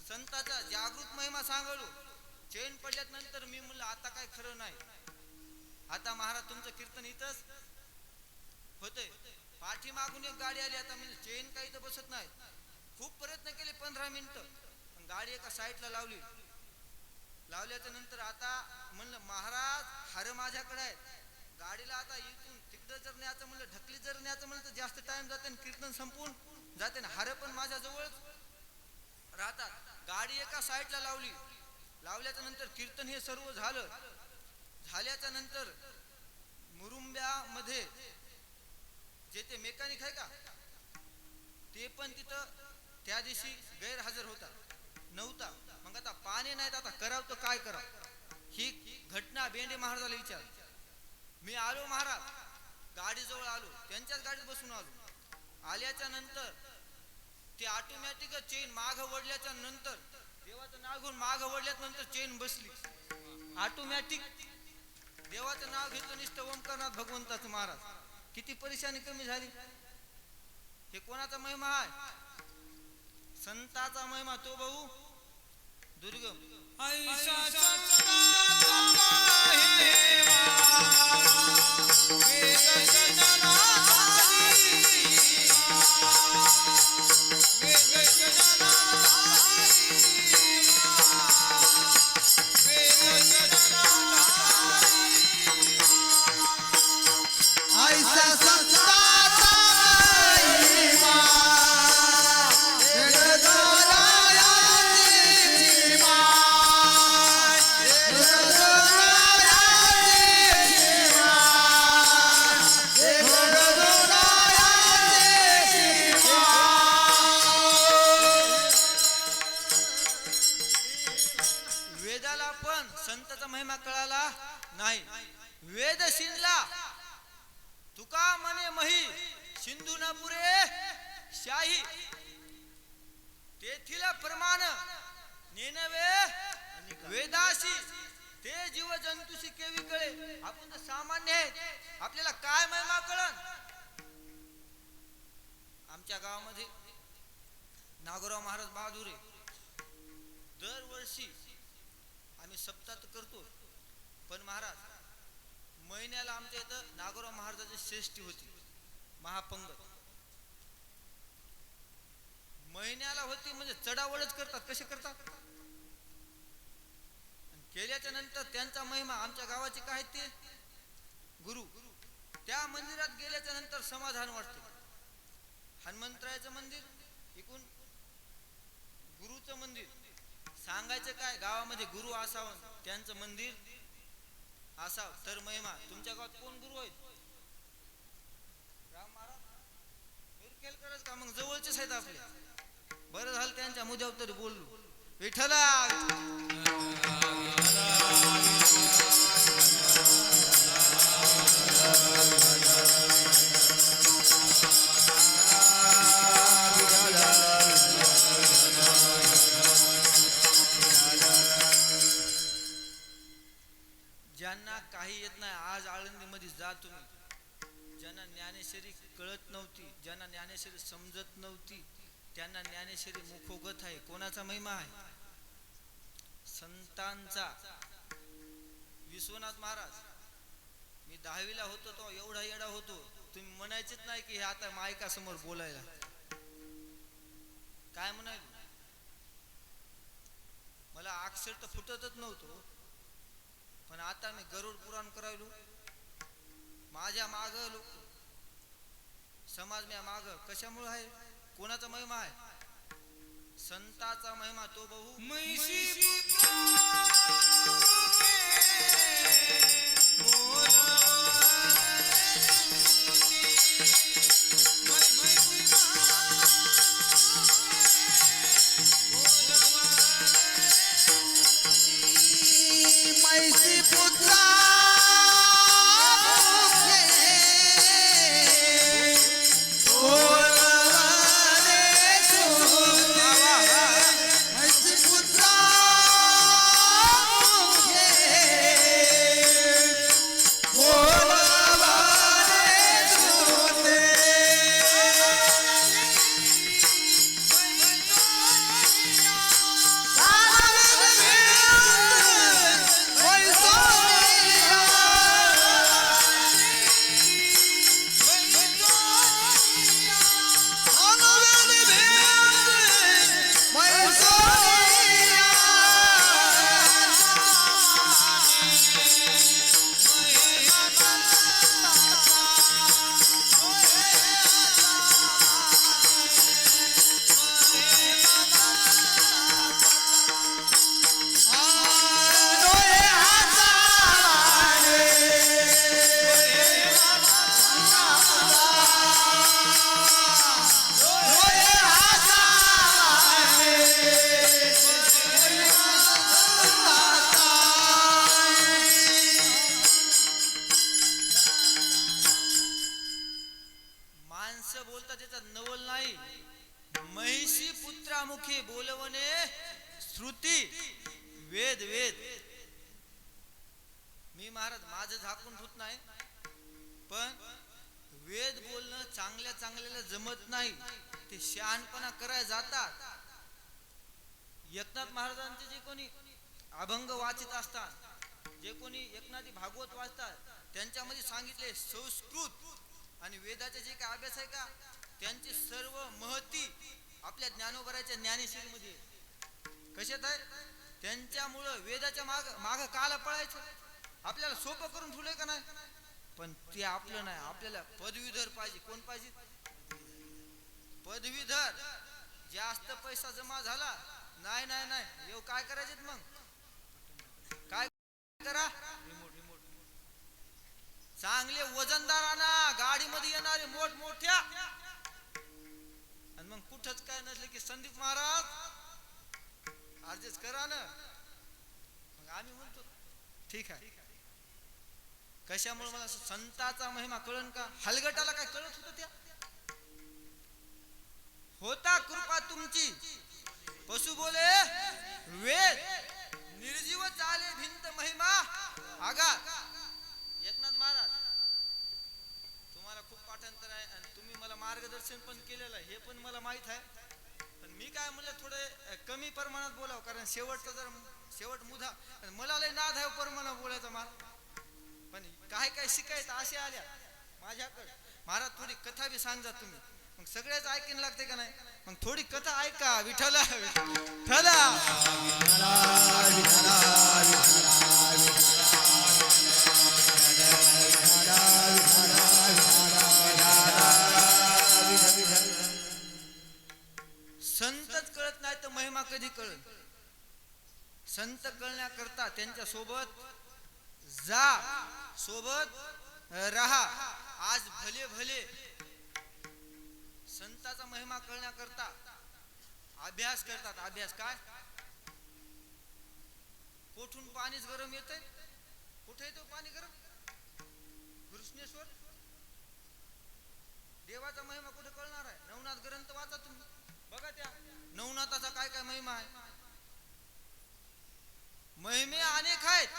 Speaker 1: संताचा. जागृत महिमा सांगालो. चेन पडल्यात नंतर मी म्हणलं आता काय खरं नाही. आता महाराज तुमचं कीर्तन इथंच होतंय. पाठीमागून एक गाडी आली. आता म्हणजे चेन काही तर बसत नाही. खूप प्रयत्न केले 15 मिनिटं. गाडी एका साईडला लावल्याच्या नंतर आता म्हणलं महाराज हार माझ्याकडे आहेत. गाडीला आता इथून तिकडं जर न्यायचं म्हणलं, ढकली जर न्यायचं म्हणलं तर जास्त टाइम जाते आणि कीर्तन संपून जाते. हार पण माझ्या जवळ राहतात. गाडी एका साईडला लावल्याच्या नंतर कीर्तन हे सर्व झाल्याच्या नंतर मुरुंब्यामध्ये जे ते मेकॅनिक आहे का ते पण तिथं त्या दिवशी गैरहजर नव्हता. मग आता पाणी नाही तर आता करावं तर काय करावं? ही घटना बेंडे महाराजाला विचार. मी आलो महाराज गाडीजवळ आलो, त्यांच्याच गाडीत बसून आल्याच्या नंतर ते ऑटोमॅटिक चेन माग वडल्याच्या नंतर देवाचं नाव घेऊन माग वडल्याच्या नंतर चेन बसली ऑटोमॅटिक. देवाचं नाव घेतलं नुसतं ओमकारनाथ भगवंताचं. महाराज किती परेशानी कमी झाली. हे कोणाचा महिमा आहे? संताचा महिमा. तो भाऊ दुर्गम
Speaker 2: ऐसा
Speaker 1: वेदाला पण संताचा महिमा कळाला नाही. वेद शिनला तुका म्हणे मही सिंधू न पुरे शाही, तेथील प्रमाण नेनवे वेदाशी, ते जीव जंतुशी केवी कळे. आपण तर सामान्य आहेत, आपल्याला काय महिमा कळन. आमच्या गावामध्ये नागोराव महाराज बहादूर आहे. दरवर्षी आम्ही सप्ताह करतो, पण महाराज महिन्याला आमच्या इथं नागोराव महाराजाची श्रेष्ठी होती, महापंगत महिन्याला होती. म्हणजे चढावळच करतात. कसे करतात? केल्याच्या नंतर त्यांचा महिमा आमच्या गावाचे काय ते गुरु, त्या मंदिरात गेल्याच्या नंतर समाधान वाटते. हनुमंतरायाचं मंदिर इकून गुरुचं मंदिर, सांगायचं काय, गावामध्ये गुरु असावं, त्यांचं मंदिर असावं तर महिमा. तुमच्या गावात कोण गुरु आहेत? राम महाराज मिरकेलकरच का? मग जवळचेच आहेत आपले. बरं झालं त्यांच्या मुद्द्यावर तरी बोललो. विठ्ठला ज्यांना काही येत नाही, आज आळंदीमध्ये जा तुम्ही. ज्यांना ज्ञानेश्वरी कळत नव्हती, ज्यांना ज्ञानेश्वरी समजत नव्हती, त्यांना ज्ञानेश्वरी मुखोगत आहे. कोणाचा महिमा आहे? संतांचा. विश्वनाथ महाराज, मी 10वीला होतो तो एवढा येडा होतो, तुम्ही म्हणायचेच नाही की हे आता मायका समोर बोलायला. काय म्हणायला, मला अक्षर तर फुटतच नव्हतं. पण आता मी गरुड पुराण करायलो, माझ्या माग लोक समाज म्या माग. कशामुळे आहे? कोणाचा महिमा आहे? संताचा महिमा. तो बहु श्रुती वेद वेद. मी महाराज माझं झाकून ठेवत नाही, पण वेद बोलणं चांगल्या चांगल्याला जमत नाही, ते शहाणपणा करायला जातात. एकनाथ महाराजांचे जे कोणी अभंग वाचित असतात, जे कोणी एकनाथी भागवत वाचतात, त्यांच्यामध्ये सांगितले संस्कृत आणि वेदाचे जे काय अभ्यास आहे का, त्यांची सर्व महती आपल्या ज्ञानोबराच्या ज्ञानेश्वरीमध्ये. कशात आहे? त्यांच्यामुळं वेदाच्या माग काला पळायचं. आपल्याला सोपं करून ठेवलंय का नाही? पण ते आपलं नाही. आपल्याला पदवीधर पाहिजे. कोण पाहिजे? पदवीधर. जास्त पैसा जमा झाला नाही नाही नाही येऊ काय करायचे मग? काय करा? चांगले वजनदार आणा, गाडीमध्ये येणारे मोठमोठ्या. आणि मग कुठंच काय नसले की संदीप महाराज अर्जेच करा ना. आम्ही म्हणतो ठीक आहे. कशामुळे मला संताचा महिमा कळन का? हलगटाला काय कळत होतं त्या? होता कृपा तुमची पशु बोले वेद, निर्जीव चाले भिंत महिमा आगात. एकनाथ महाराज तुम्हाला खूप पाठांतर आहे आणि तुम्ही मला मार्गदर्शन पण केलेलं आहे, हे पण मला माहित आहे. पण मी काय म्हणलं थोडे कमी प्रमाणात बोलावं, कारण शेवट मुधा मला लय नाद आहे प्रमाणात बोलायचा मला. पण काय काय शिकायचं असे आल्या माझ्याकडे, महाराज थोडी कथा बी सांगा तुम्ही. मग सगळ्याच ऐकायला लागते का नाही? मग थोडी कथा ऐका. विठ्ठला विठ्ठला संतच कळत नाही तर महिमा कधी कळत? संत कळण्याकरता त्यांच्या सोबत जा, सोबत रहा. आज भले भले संताचा महिमा कळण्याकरता अभ्यास करतात. अभ्यास काय? कोठून पाणीच गरम येतंय? कुठे येतो पाणी गरम? कृष्णेश्वर. देवाचा महिमा कुठे कळणार आहे? नवनाथ ग्रंथ वाचा तुम्ही, बघा त्या नवनाथाचा काय काय महिमा आहे. महिमे अनेक आहेत,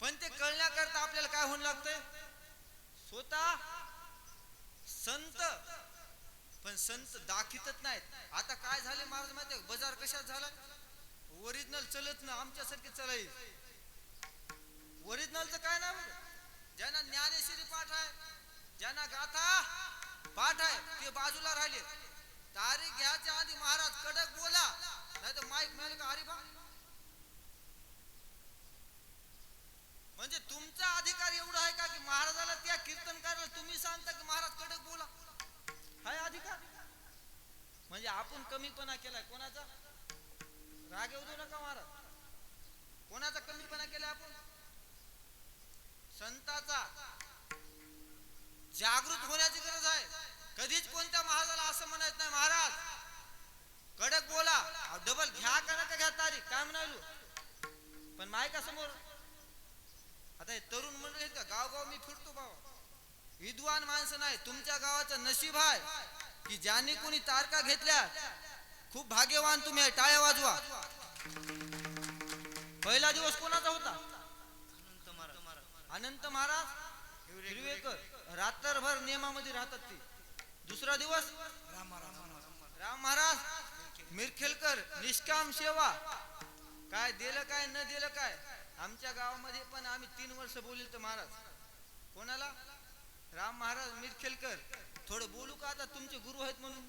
Speaker 1: पण ते कळण्याकरता आपल्याला काय होऊन लागतंय? स्वतः संत. पण संत दाखितच नाहीत. आता काय झाले महाराज माहिती आहे? बाजार कशात झाला? ओरिजिनल चलत ना, आमच्यासारखे चलाई. ओरिजिनलचं काय नाव? ज्यांना ज्ञानेश्वरी पाठ आहे, ज्यांना गाथा पाठ आहे, ते बाजूला राहिले. तारीख घ्यायच्या आधी महाराज कडक बोला, नाही तर माईक मिळेल का? अरे बा, म्हणजे तुमचा अधिकार एवढा आहे का की महाराजाला त्या कीर्तन करायला तुम्ही सांगता की महाराज कडक बोला? हाय अधिकार. म्हणजे आपण कमीपणा केलाय. कोणाचा? राग येऊ देऊ नका महाराज. कोणाचा कमीपणा केलाय आपण? संताचा. जागृत होण्याची गरज आहे. कधीच कोणत्या महाराजाला असं म्हणायचं नाही महाराज कडक बोला. डबल घ्या का नका घ्या तारीख, काय म्हणालो. पण मायका समोर आता हे तरुण मंडळी का गावगाव मी फिरतो बाबा, विद्वान माणसं नाही. तुमच्या गावाचं नशीब आहे की ज्यांनी कोणी तारका घेतल्या, खूप भाग्यवान तुम्ही आहे. टाळ्या वाजवा. पहिला दिवस कोणाचा होता? अनंत महाराज हिरवेकर. रात्रभर नियमामध्ये राहतात ते. दुसरा दिवस राम महाराज मिरखेलकर, निष्काम सेवा. काय दिलं काय न दिलं काय? आमच्या गावामध्ये पण आम्ही 3 वर्ष बोलिल तर महाराज. कोणाला? राम महाराज मिरखेलकर. थोडं बोलू का? आता तुमचे गुरु आहेत म्हणून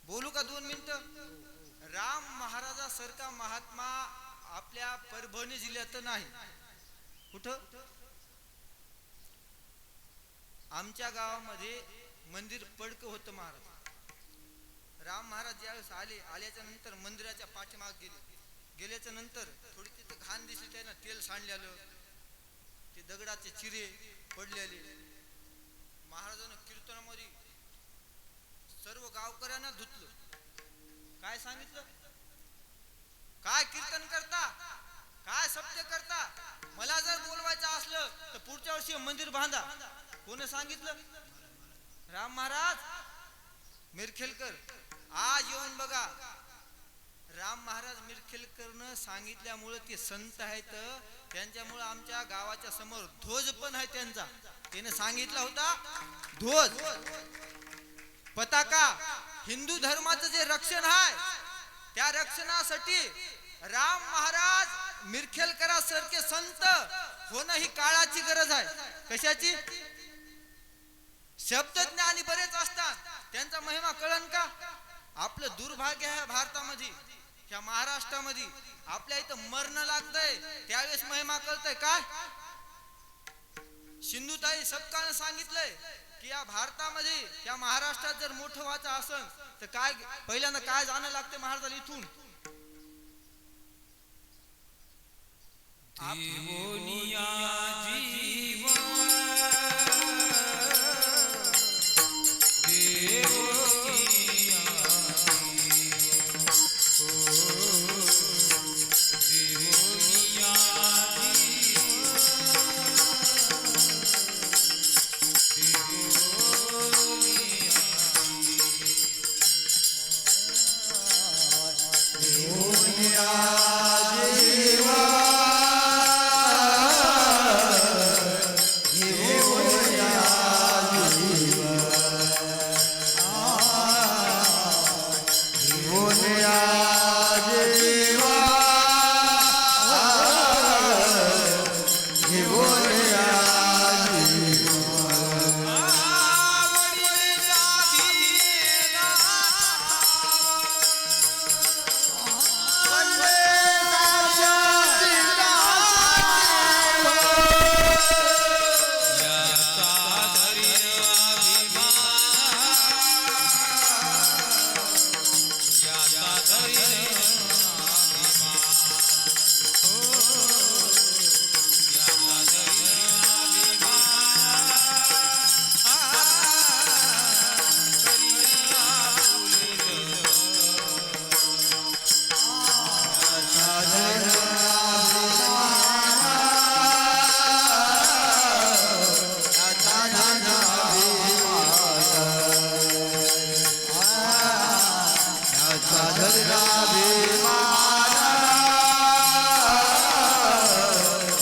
Speaker 1: बोलू का 2 मिनिटं? राम महाराजासारखा महात्मा आपल्या परभणी जिल्ह्यात नाही. कुठं? आमच्या गावामध्ये मंदिर पडकं होतं महाराज. राम महाराज ज्यावेळेस आल्याच्या नंतर मंदिराच्या पाठीमाग गेल्याच्या नंतर थोडी तिथं घाण दिसली, त्यानं तेल सांडलेलं, ते दगडाचे चिरे पडलेले. महाराजांना कीर्तनामध्ये सर्व गावकऱ्यांना धुतलं. काय सांगितलं? काय कीर्तन करता, काय सत्य करता? मला जर बोलवायचं असलं तर पुढच्या वर्षी मंदिर बांधा. कोणी सांगितलं? राम महाराज मिरखेलकर. आज येऊन बघा, राम महाराज मिरखेलकरनं सांगितल्यामुळे ते संत आहेत. त्यांच्यामुळे आमच्या गावाच्या समोर ध्वज पण आहे त्यांचा. त्याने सांगितला होता ध्वज पताका. हिंदू धर्माचं जे रक्षण आहे, त्या रक्षणासाठी राम महाराज मिरखेलकरासारखे संत होणं ही काळाची गरज आहे. कशाची? शब्दज्ञानी बरेच असतात, त्यांचा महिमा कळन का? आपलं दुर्भाग्य आहे भारतामध्ये, ह्या महाराष्ट्रामध्ये आपल्या इथं मरण लागतंय त्यावेळेस महिमा कळतंय. काय? सिंधुताई सपकाळनं सांगितलंय की या भारतामध्ये, या महाराष्ट्रात जर मोठं व्हायचं असेल तर काय पहिल्यांदा काय जाणं लागते महाराजाला इथून?
Speaker 2: देवोनिया जीवन देवोनिया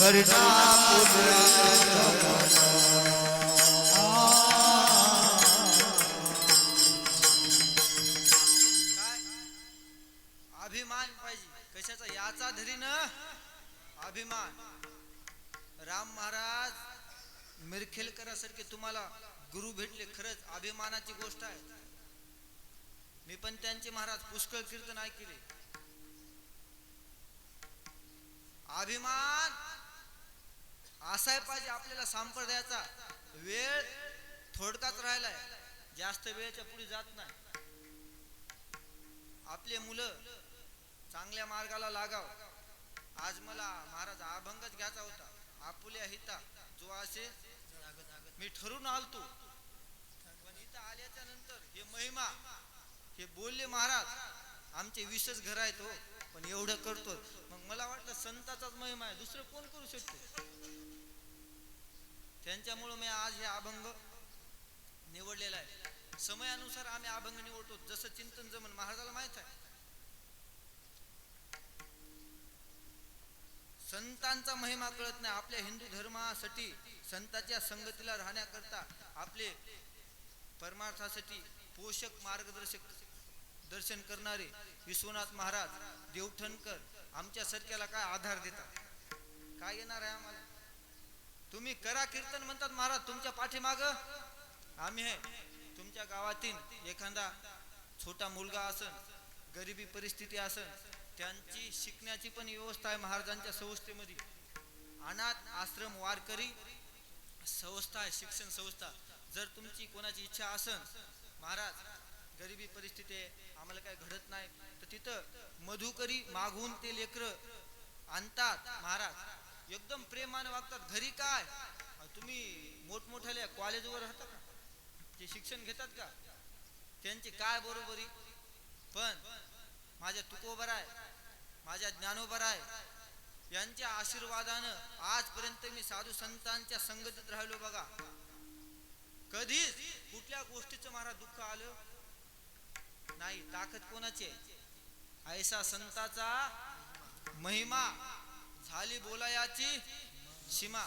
Speaker 3: करुणा
Speaker 1: काय अभिमान पाहिजे कशाचा याचा धरी न अभिमान. राम महाराज मिरखेलकरासारखे तुम्हाला गुरु भेटले खरंच अभिमानाची गोष्ट आहे. मी पण त्यांचे महाराज पुष्कळ कीर्तन ऐकले. अभिमान असाय पाहिजे आपल्याला. संप्रदायाचा वेळ थोडकाच राहिलाय, जास्त वेळेच्या पुढे जात नाही. आपले मुलं चांगल्या मार्गाला लागाव. आज मला महाराज अभंगच घ्यायचा होता. आपुल्या हिता जो असे मी ठरून आलतो, पण इथं आल्याच्या नंतर हे महिमा हे बोलले महाराज. आमचे 20च घर आहेत हो, पण एवढं करतो. मग मला वाटलं संताचाच महिमा आहे, दुसरं कोण करू शकतो. त्यांच्यामुळे मी आज हे अभंग निवडलेला आहे. समयानुसार आम्ही अभंग निवडतो, जसं चिंतन जमन. महाराजाला माहित आहे संतांचा महिमा कळत नाही. आपल्या हिंदू धर्मासाठी संतांच्या संगतीला राहण्याकरता आपले परमार्थासाठी पोषक मार्गदर्शक दर्शन करणारे विश्वनाथ महाराज देवठणकर आमच्या सरक्याला काय आधार देतात. काय येणार आहे आम्हाला. तुम्ही करा कीर्तन म्हणतात महाराज, तुमच्या पाठीमाग आम्ही आहे. तुमच्या गावातील एखादा छोटा मुलगा असन, गरिबी परिस्थिती असन, त्यांची शिकण्याची पण व्यवस्था आहे महाराजांच्या संस्थेमध्ये. अनाथ आश्रम वारकरी संस्था आहे, शिक्षण संस्था. जर तुमची कोणाची इच्छा असन, महाराज गरिबी परिस्थिती आहे, आम्हाला काय घडत नाही, तर तिथं मधुकरी मागून ते लेकरं आणतात. महाराज एकदम प्रेमाने वागतात. घरी काय तुम्ही मोठमोठ्याल्या कॉलेजवर राहता का, ते शिक्षण घेतात का, त्यांची काय बरोबरी. पण माझ्या तुकोबर आहे, माझ्या ज्ञानोबर आहे, यांच्या आशीर्वादानं आजपर्यंत मी साधू संतांच्या संगतीत राहिलो बघा. कधीच कुठल्या गोष्टीचं महाराज दुःख आलं नाही. ताकद कोणाची आहे. ऐसा संताचा महिमा झाली बोलायाची सीमा.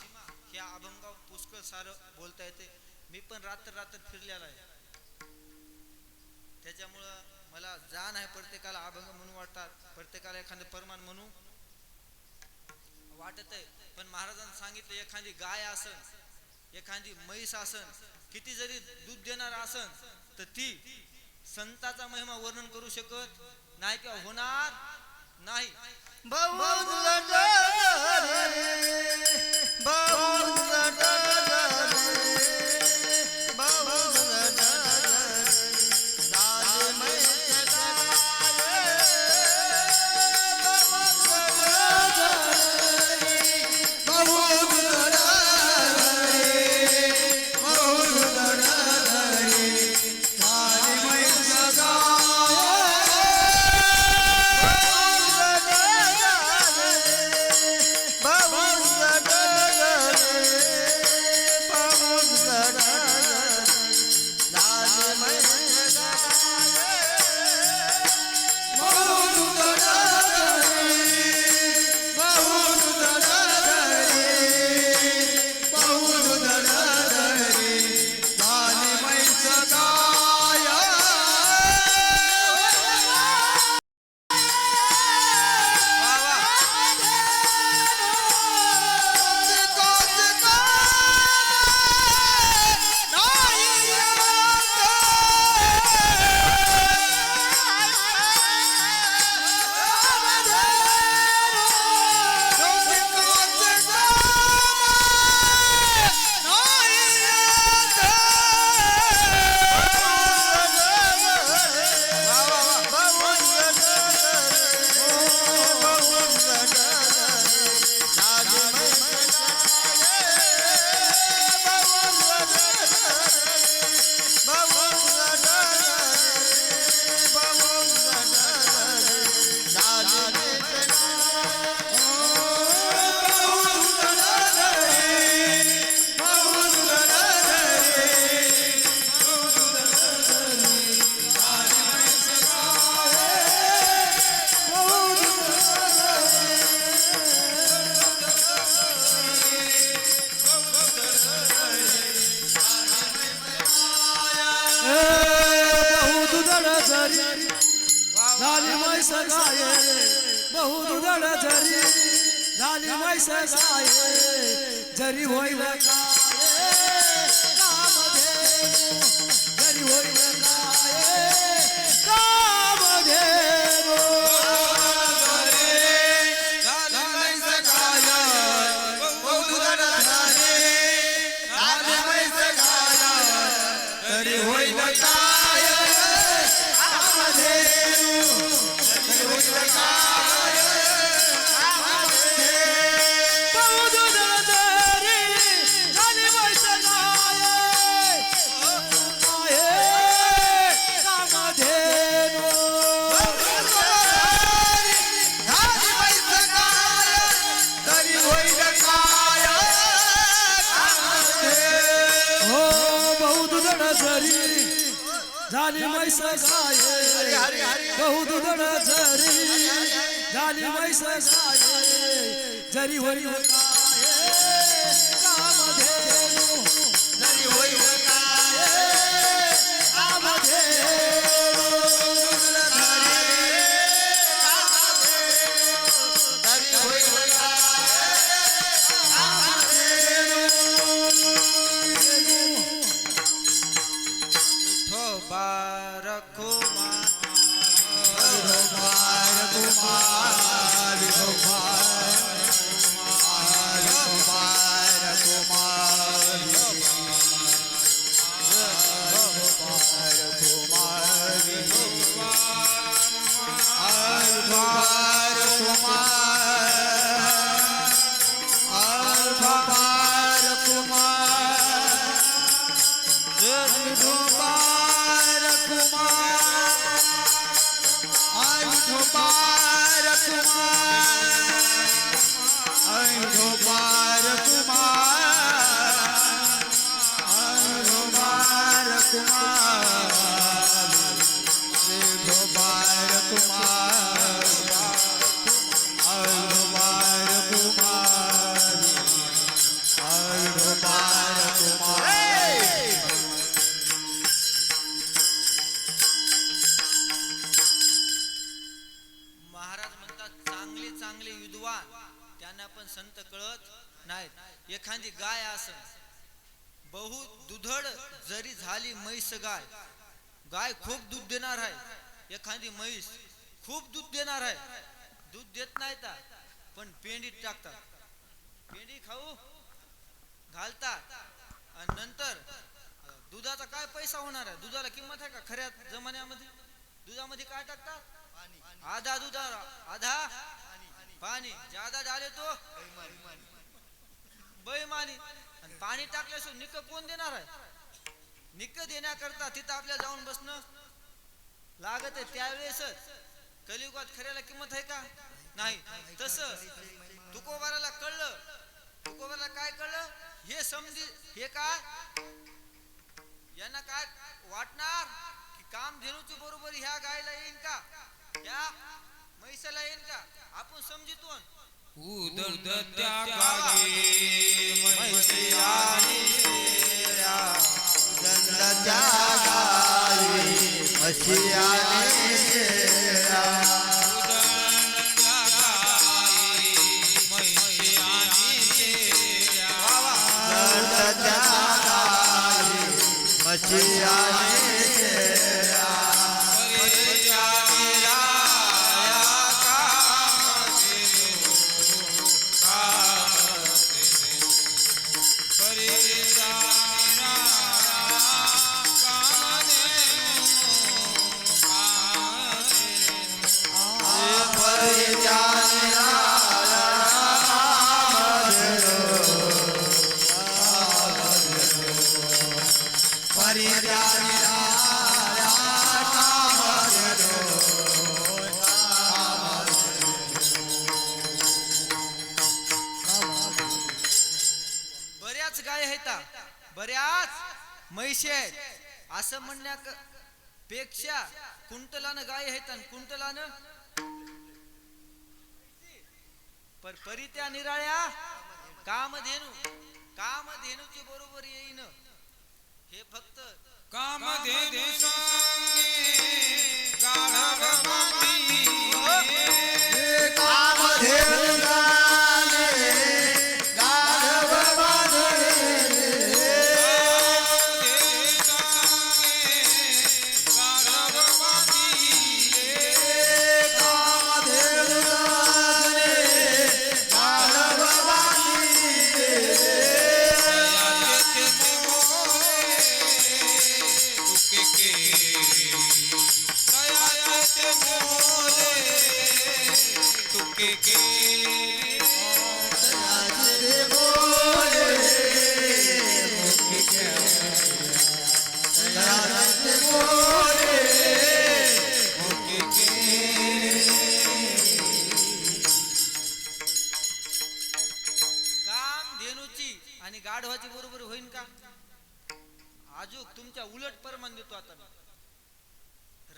Speaker 1: ह्या अभंगावर पुष्कळ सारं बोलता येते. मी पण रात्र फिरलेला आहे, त्याच्यामुळं मला जाण आहे. प्रत्येकाला अभंग म्हणून वाटतात, प्रत्येकाला एखादं परमान म्हणू वाटत आहे. पण महाराजांनी सांगितलं एखादी गाय असन, एखादी म्हैस असन, किती जरी दूध देणार असन, तर ती संताचा महिमा वर्णन करू शकत नाही किंवा होणार नाही.
Speaker 3: म्हैस गाय बहुदुधड जरी झाली म्हैस गाय जरी होईल काय कामधेनु जरी होईल काय कामधेनु झाली म्हैस गाय बहुदुधड जरी झाली म्हैस गाय जरी होईल काय कामधेनु जरी होईल काय कामधेनु जरी होईल
Speaker 1: संत कळत नाहीत. एखादी गाय असन बहु दुधड जरी झाली म्हैस गाय, गाय खूप दूध देणार आहे. एखादी म्हैस खूप दूध देणार आहे, दूध देत नाही पण पेंडीत टाकतात, पेंडी खाऊ घालतात आणि नंतर दुधाचा काय पैसा होणार आहे? दुधाला किंमत आहे का खऱ्या जमान्यामध्ये? दुधामध्ये काय टाकतात? आधा दूध आधा पाणी, ज्यादा डाले तो बेईमानी. आणि पाणी टाकल्याशिवाय निक कोण देणार आहे? निक देण्याकरता तिथं आपल्या जाऊन बसणं लागत आहे. त्यावेळेसच कलियुगात खऱ्याला किंमत आहे का? नाही. तसं तुकोबाराला कळलं. तुकोबाराला काय कळलं? हे समजी हे काय यांना काय वाटणार की कामधेनूची बरोबर ह्या गायला येईन का, ह्या म्हैसाला येईन का? आपण समजितो
Speaker 2: उदरत्या गावी म्हैसी आणि शेळ्या,
Speaker 3: उदरत्या गावी म्हशी आणि शेळ्या,
Speaker 2: उदरत्या गावी म्हैसी आणि शेळ्या,
Speaker 3: उदरत्या गावी म्हशी आणि शेळ्या.
Speaker 1: बऱ्याच म्हैशी आहेत असं म्हणण्यापेक्षा कुंटलानं गाय आहेत आणि कुंटलानं परित्या निराळ्या कामधेनू. कामधेनूची बरोबर येईन हे फक्त
Speaker 2: कामधेनू संगे गाढव बांधिले
Speaker 3: कामधेनु गाणे गाढव बांधिले
Speaker 2: गाढव बांधिले
Speaker 3: कामधेनु गाणे गाढव बांधिले
Speaker 2: तुके के तयाचे मोरे तुके के
Speaker 3: दयाचे बोले मुखी के दयाचे बोले मुखी के
Speaker 1: काम धेनूची आणि गाढवाची बरोबर होईन का? आजूक तुमच्या उलट परमान देतो आता मी.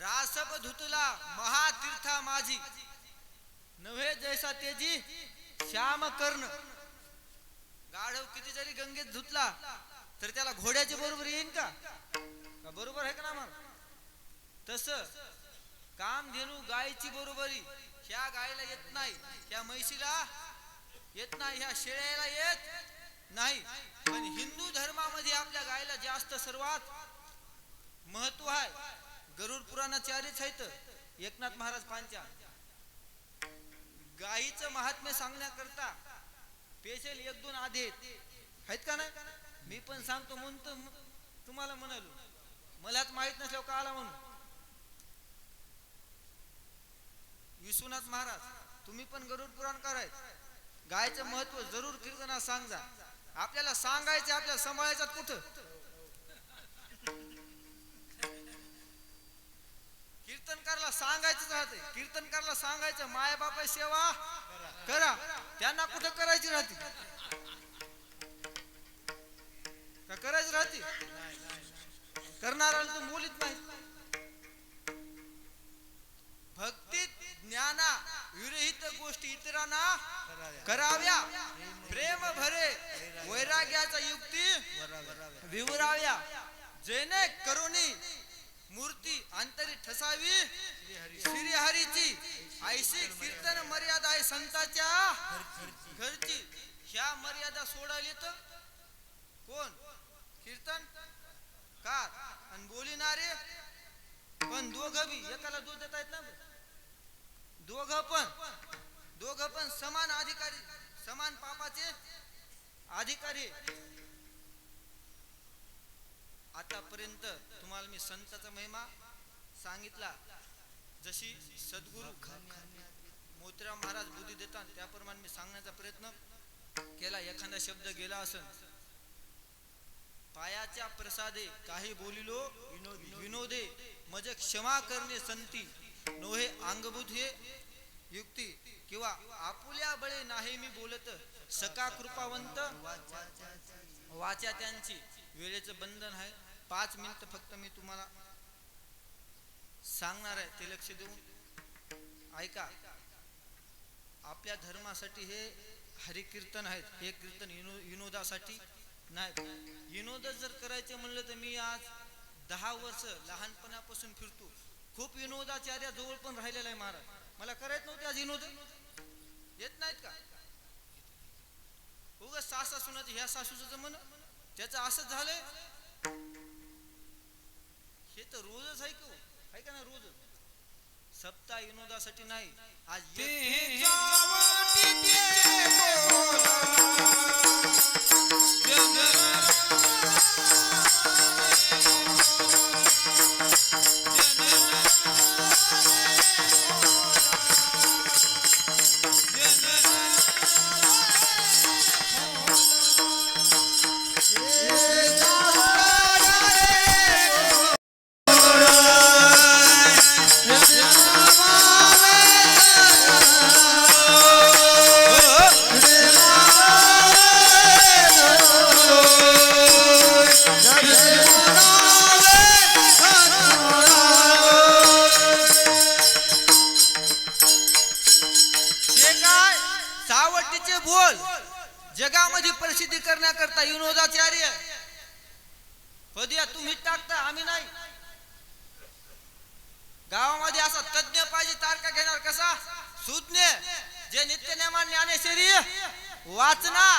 Speaker 1: रासप धुतला महातीर्था माझी नव्हे जैसा तेजी श्याम कर्ण. गाढव किती जरी गंगेत धुतला तर त्याला घोड्याची बरोबर येईन का? का बरोबर आहे का ना? मग तस कामधेनू गायीची बरोबरी ह्या गायीला येत नाही, ह्या म्हैशीला येत नाही, ह्या शेळ्याला येत नाही. पण हिंदू धर्मामध्ये आपल्या गायीला जास्त सर्वात महत्व आहे. गरुड पुराणाचे आधीच आहेत एकनाथ महाराज पांच्या. गायीचं महात्म्य सांगण्याकरता स्पेशल एक दोन आधे आहेत का नाही? मी पण सांगतो म्हणून तर तुम्हाला म्हणालो, मलाच माहित नसल्यावर का आला म्हणून. विश्वनाथ महाराज तुम्ही पण गरुड पुराण करायचं, गायचं महत्व जरूर कीर्तनात सांगा. आपल्याला सांगायचं, आपल्याला सांभाळायचं कुठं? कीर्तनकारला सांगायचं राहते, कीर्तनकारला सांगायचं माय बापा सेवा करा. त्यांना कुठं करायची राहते का? करायची राहते? करणाऱ्याला तर बोलीत नाही. भक्तीत ज्ञाना विरहित गोष्टी इतरांना कराव्या, प्रेम भरे वैराग्याचा युक्ती विवराव्या, जेणे करुणी मूर्ती अंतरी ठसावी श्रीहरीची. ऐशी कीर्तन मर्यादा आहे संतांच्या घरची. ह्या मर्यादा सोडाली तर कोण? कीर्तन कार आणि बोलिणारे पण दोघं बी एकाला दूध देत आहेत ना. दोघं पण समान अधिकारी, समान पापाचे अधिकारी. आतापर्यंत तुम्हाला मी संताचा महिमा सांगितला. जशी सद्गुरु मोतीराम महाराज बुद्धी देतात त्याप्रमाणे मी सांगण्याचा प्रयत्न केला. एखादा शब्द गेला असेल, पायाच्या प्रसादे काही बोलिलो विनोदे मज क्षमा करणे संती नोहे अंगभूत हे युक्ती. किंवा आपुल्या बळे नाही मी बोलत सका कृपावंत वाचा त्यांची. वेळेचं बंधन आहे, 5 मिनिट फक्त मी तुम्हाला सांगणार आहे, ते लक्ष देऊन ऐका. आपल्या धर्मासाठी हे हरिकीर्तन आहेत, हे कीर्तन विनोदासाठी नाही. विनोद जर करायचे म्हणलं तर मी आज 10 वर्ष लहानपणापासून फिरतो. खूप विनोदाचार्या जवळ पण राहिलेला आहे महाराज. मला करायच नव्हते आज विनोद. येत नाहीत का? उगाच सासा सुनाचं ह्या सासूचं म्हण त्याचं असंच झालंय. हे तर रोजच आहे की, आहे का ना? रोज सप्ताह विनोदासाठी नाही. आज सावटीचे बोल जगामध्ये प्रसिद्धी करण्याकरता विनोदाचार्य पदिया तुम्ही टाकता, आम्ही नाही. गावामध्ये असा तज्ञ पाहिजे तारका घेणार कसा सुज्ञ जे नित्यनेमान ज्ञानेश्वरी वाचणार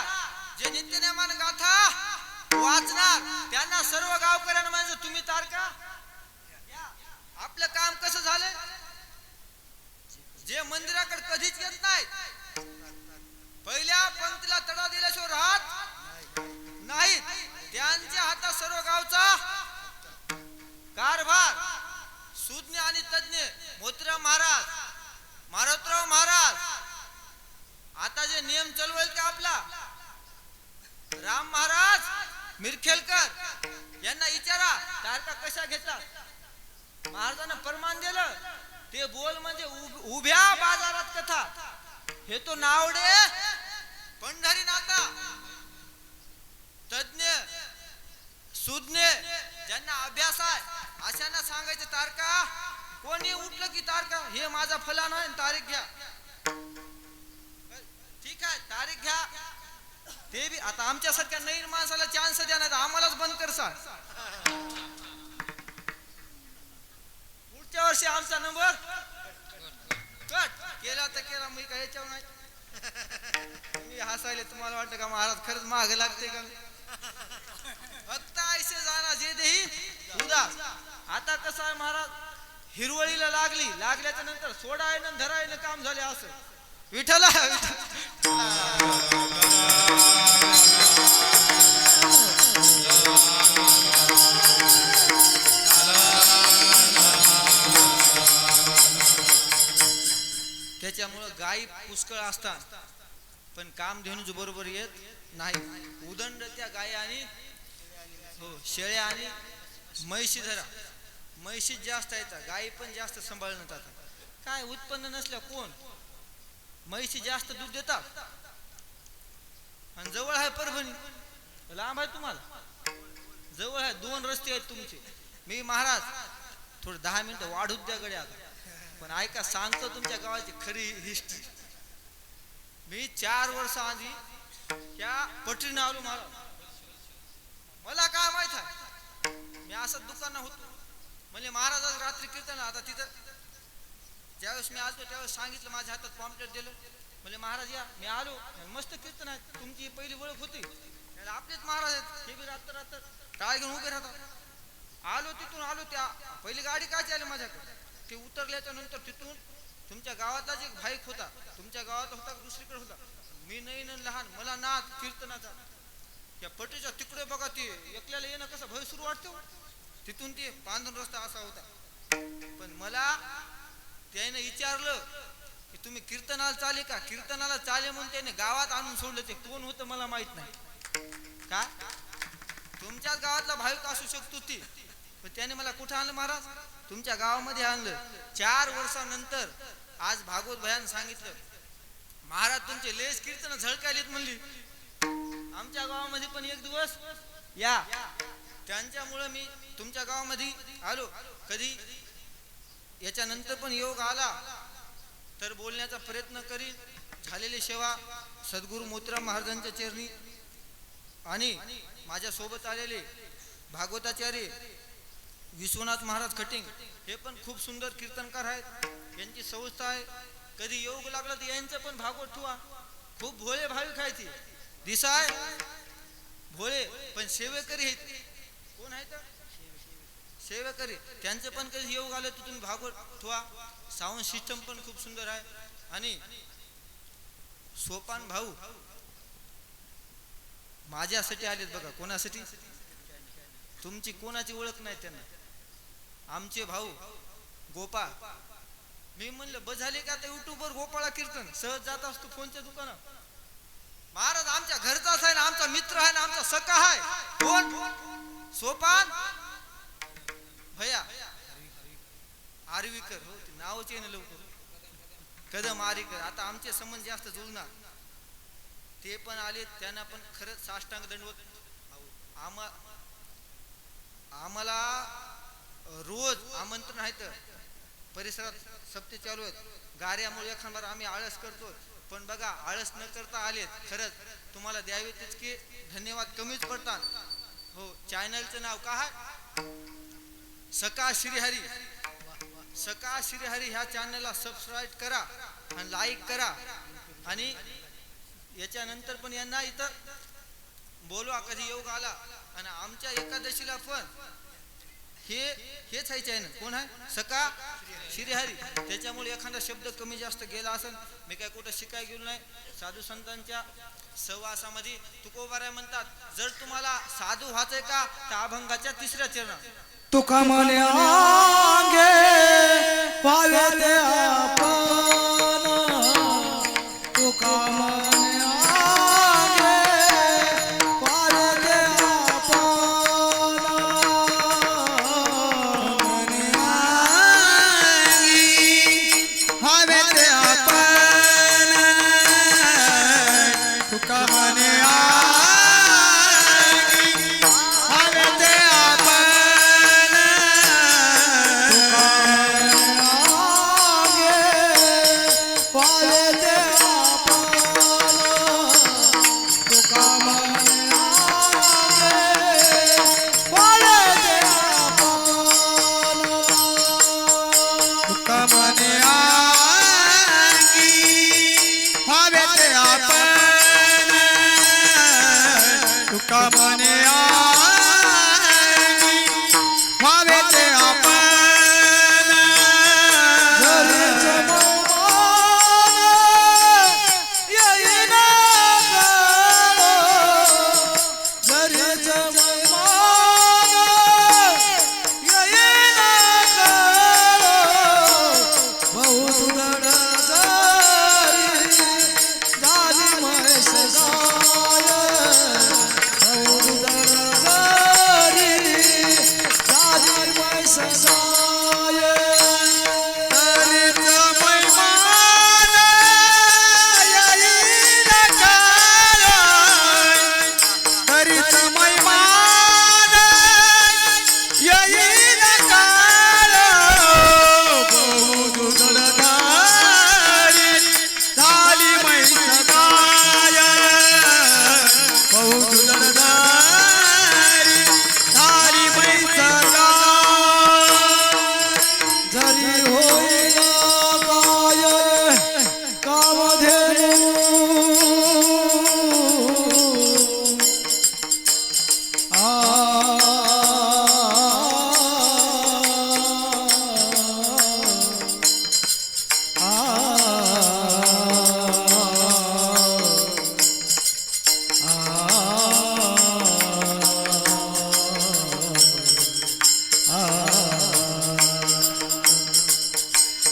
Speaker 1: जे नित्यनेमान गाथा वाचणार त्यांना सर्व गावकऱ्यांना म्हणजे तुम्ही तारका आपलं काम कसं झालं जे मंदिराकडे कधीच येत नाही पहिल्या पंक्तीला तडा दिल्याशिवाय राहत नाहीत त्यांच्या हातात सर्व गावचा कारभार सुज्ञ आणि तज्ञ मोतीराम महाराज मारुतराव महाराज आता जे नियम चालवेल का आपला राम महाराज मिरखेलकर यांना विचारा तारका कशा घेतात महाराजांना परमान दिलं ते बोल म्हणजे उभ्या बाजारात कथा हे तो नावडे पंढरी नाथा तज्ञ सुज्ञ ज्यांना अभ्यास आहे अशांना सांगायचे तारका कोणी उठलं की तारका हे माझा फलान आहे तारीख घ्या ठीक आहे तारीख घ्या ते बी आता आमच्यासारख्या नवीन माणसाला चान्स द्या नाही आम्हालाच बंद करसा पुढच्या वर्षी आमचा नंबर कट केला तर केला मी काय याच्यावर नाही तुम्ही हसायले तुम्हाला वाटतं का महाराज खरंच माग लागते का फक्त ऐसे जाना जे देही उदास आता कसं आहे महाराज हिरवळीला लागल्याच्या नंतर सोडायनं धरायनं काम झाले असं विठ्ठला त्याच्यामुळं गायी पुष्कळ असतात पण काम धेनूच बरोबर येत नाही उदंड त्या गायी आणि हो शेळ्या आणि म्हैशी धरा म्हैशी जास्त येतात गायी पण जास्त सांभाळण्यात आता काय उत्पन्न नसल्या कोण म्हैशी जास्त दूध देतात आणि जवळ आहे परभणी लांब आहे तुम्हाला जवळ आहे 2 रस्ते आहेत तुमचे मी महाराज थोडं 10 मिनिटं वाढूच द्या गड्या आता पण ऐका सांगतो तुमच्या गावाची खरी हिस्ट्री मी 4 वर्ष आधी त्या पटरीने आलो मला काय माहित आहे मी असंच दुकानात होतो म्हणजे महाराज रात्री कीर्तन आता तिथं ज्यावेळेस मी आलो त्यावेळेस सांगितलं माझ्या हातात पॉम्पलेट दिलं म्हणजे महाराज या मी आलो मस्त कीर्तन आहे तुमची पहिली ओळख होती आपलेच महाराज आहेत हे बी रात्र टाळ घेऊन उभे राहतात आलो तिथून आलो त्या पहिली गाडी काय आली माझ्याकडे ते उतरल्याच्या नंतर तिथून तुमच्या गावातला एक भाईक होता तुमच्या गावात होता दुसरीकडे होता मी नाही लहान मला नाद कीर्तनाचा त्या पटीच्या तिकडे बघा ते एकल्याला येणं कसं भय सुरू वाटतो तिथून ते पांढरा रस्ता असा होता पण मला त्याने विचारलं की तुम्ही कीर्तनाला चाले का कीर्तनाला चाले म्हणून त्याने गावात आणून सोडलं ते कोण होतं मला माहित नाही का तुमच्याच गावातला भाविक असू शकतो ती पण त्याने मला कुठं आणलं महाराज तुमच्या गावामध्ये आणलं 4 वर्षानंतर आज भागवत भयान सांगितलं महाराज तुमचे लेस कीर्तन झळकायलेत म्हणली आमच्या गावामध्ये पण एक दिवस या त्यांच्यामुळे मी तुमच्या गावामध्ये आलो कधी याच्यानंतर पण योग आला तर बोलण्याचा प्रयत्न करीन झालेली सेवा सद्गुरू मोतीराम महाराजांच्या चरणी आणि माझ्या सोबत आलेले भागवताचार्य विश्वनाथ महाराज खटिंग हे पण खूप सुंदर कीर्तनकार आहेत यांची संस्था आहे कधी योग लागला तर यांचं पण भागवत ठेवा खूप भोळे भाविक आहे ती दिसाय भोळे पण सेवेकरी आहेत कोण आहेत सेवेकरी त्यांचं पण कधी योग आलं तर तुम्ही भागवत ठेवा साऊंड सिस्टम पण खूप सुंदर आहे आणि सोपान भाऊ माझ्यासाठी आलेत बघा कोणासाठी तुमची कोणाची ओळख नाही त्यांना आमचे भाऊ गोपाळ मी म्हणलं बझाले का आता युट्यूबवर गोपाळा कीर्तन सहज जात असतो फोनच्या दुकानात महाराज आमच्या घरचाच आहे ना आमचा मित्र आहे ना आमचा सखा आहे कोण सोपान भैया आरवीकर हो ते नावच आहे ना लवकर कदम आरीकर आता आमचे संबंध जास्त जुळणार ते पण आले त्यांना पण खरंच साष्टांग दंडवत आम्हाला रोज आमंत्रण आहे तर परिसरात सप्ते चालू आहेत गाऱ्यामुळे एखाद आम्ही आळस करतो पण बघा आळस न करता आलेत खरंच तुम्हाला द्यावे तितके धन्यवाद कमीच पडतात हो चॅनलचं नाव काय सका श्रीहरी सका श्रीहरी ह्या चॅनलला सबस्क्राईब करा आणि लाईक करा आणि याच्यानंतर पण यांना इथं बोलवा कधी योग आला. आणि आमच्या एकादशीला पण हेच आहे चॅनल. कोण आहे? सका श्रीहरी. त्याच्यामुळे एखादा शब्द कमी जास्त गेला असेल, मी काय कुठं शिकाय गेलो नाही. साधू संतांच्या सहवासामध्ये तुकोबाराय म्हणतात, जर तुम्हाला साधू व्हायचंय का तर अभंगाच्या 3ऱ्या चरणात
Speaker 3: तुका म्हणे आंगे पावे ते आपण तुका म्हणे आंगे पावे ते आपण म्हणे आंगी पावे ते आपण तुका म्हणे आंगी पावे ते आपण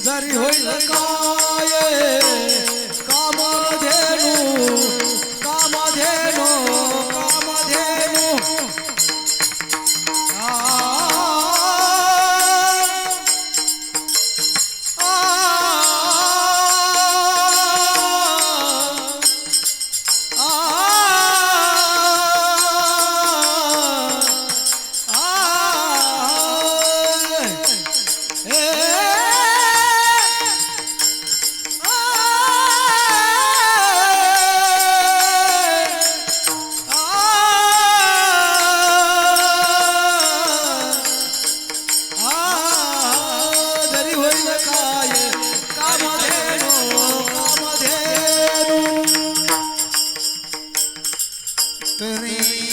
Speaker 3: जरी होईल काय कामधेनु कामधेनु कामधेनु तुम्ही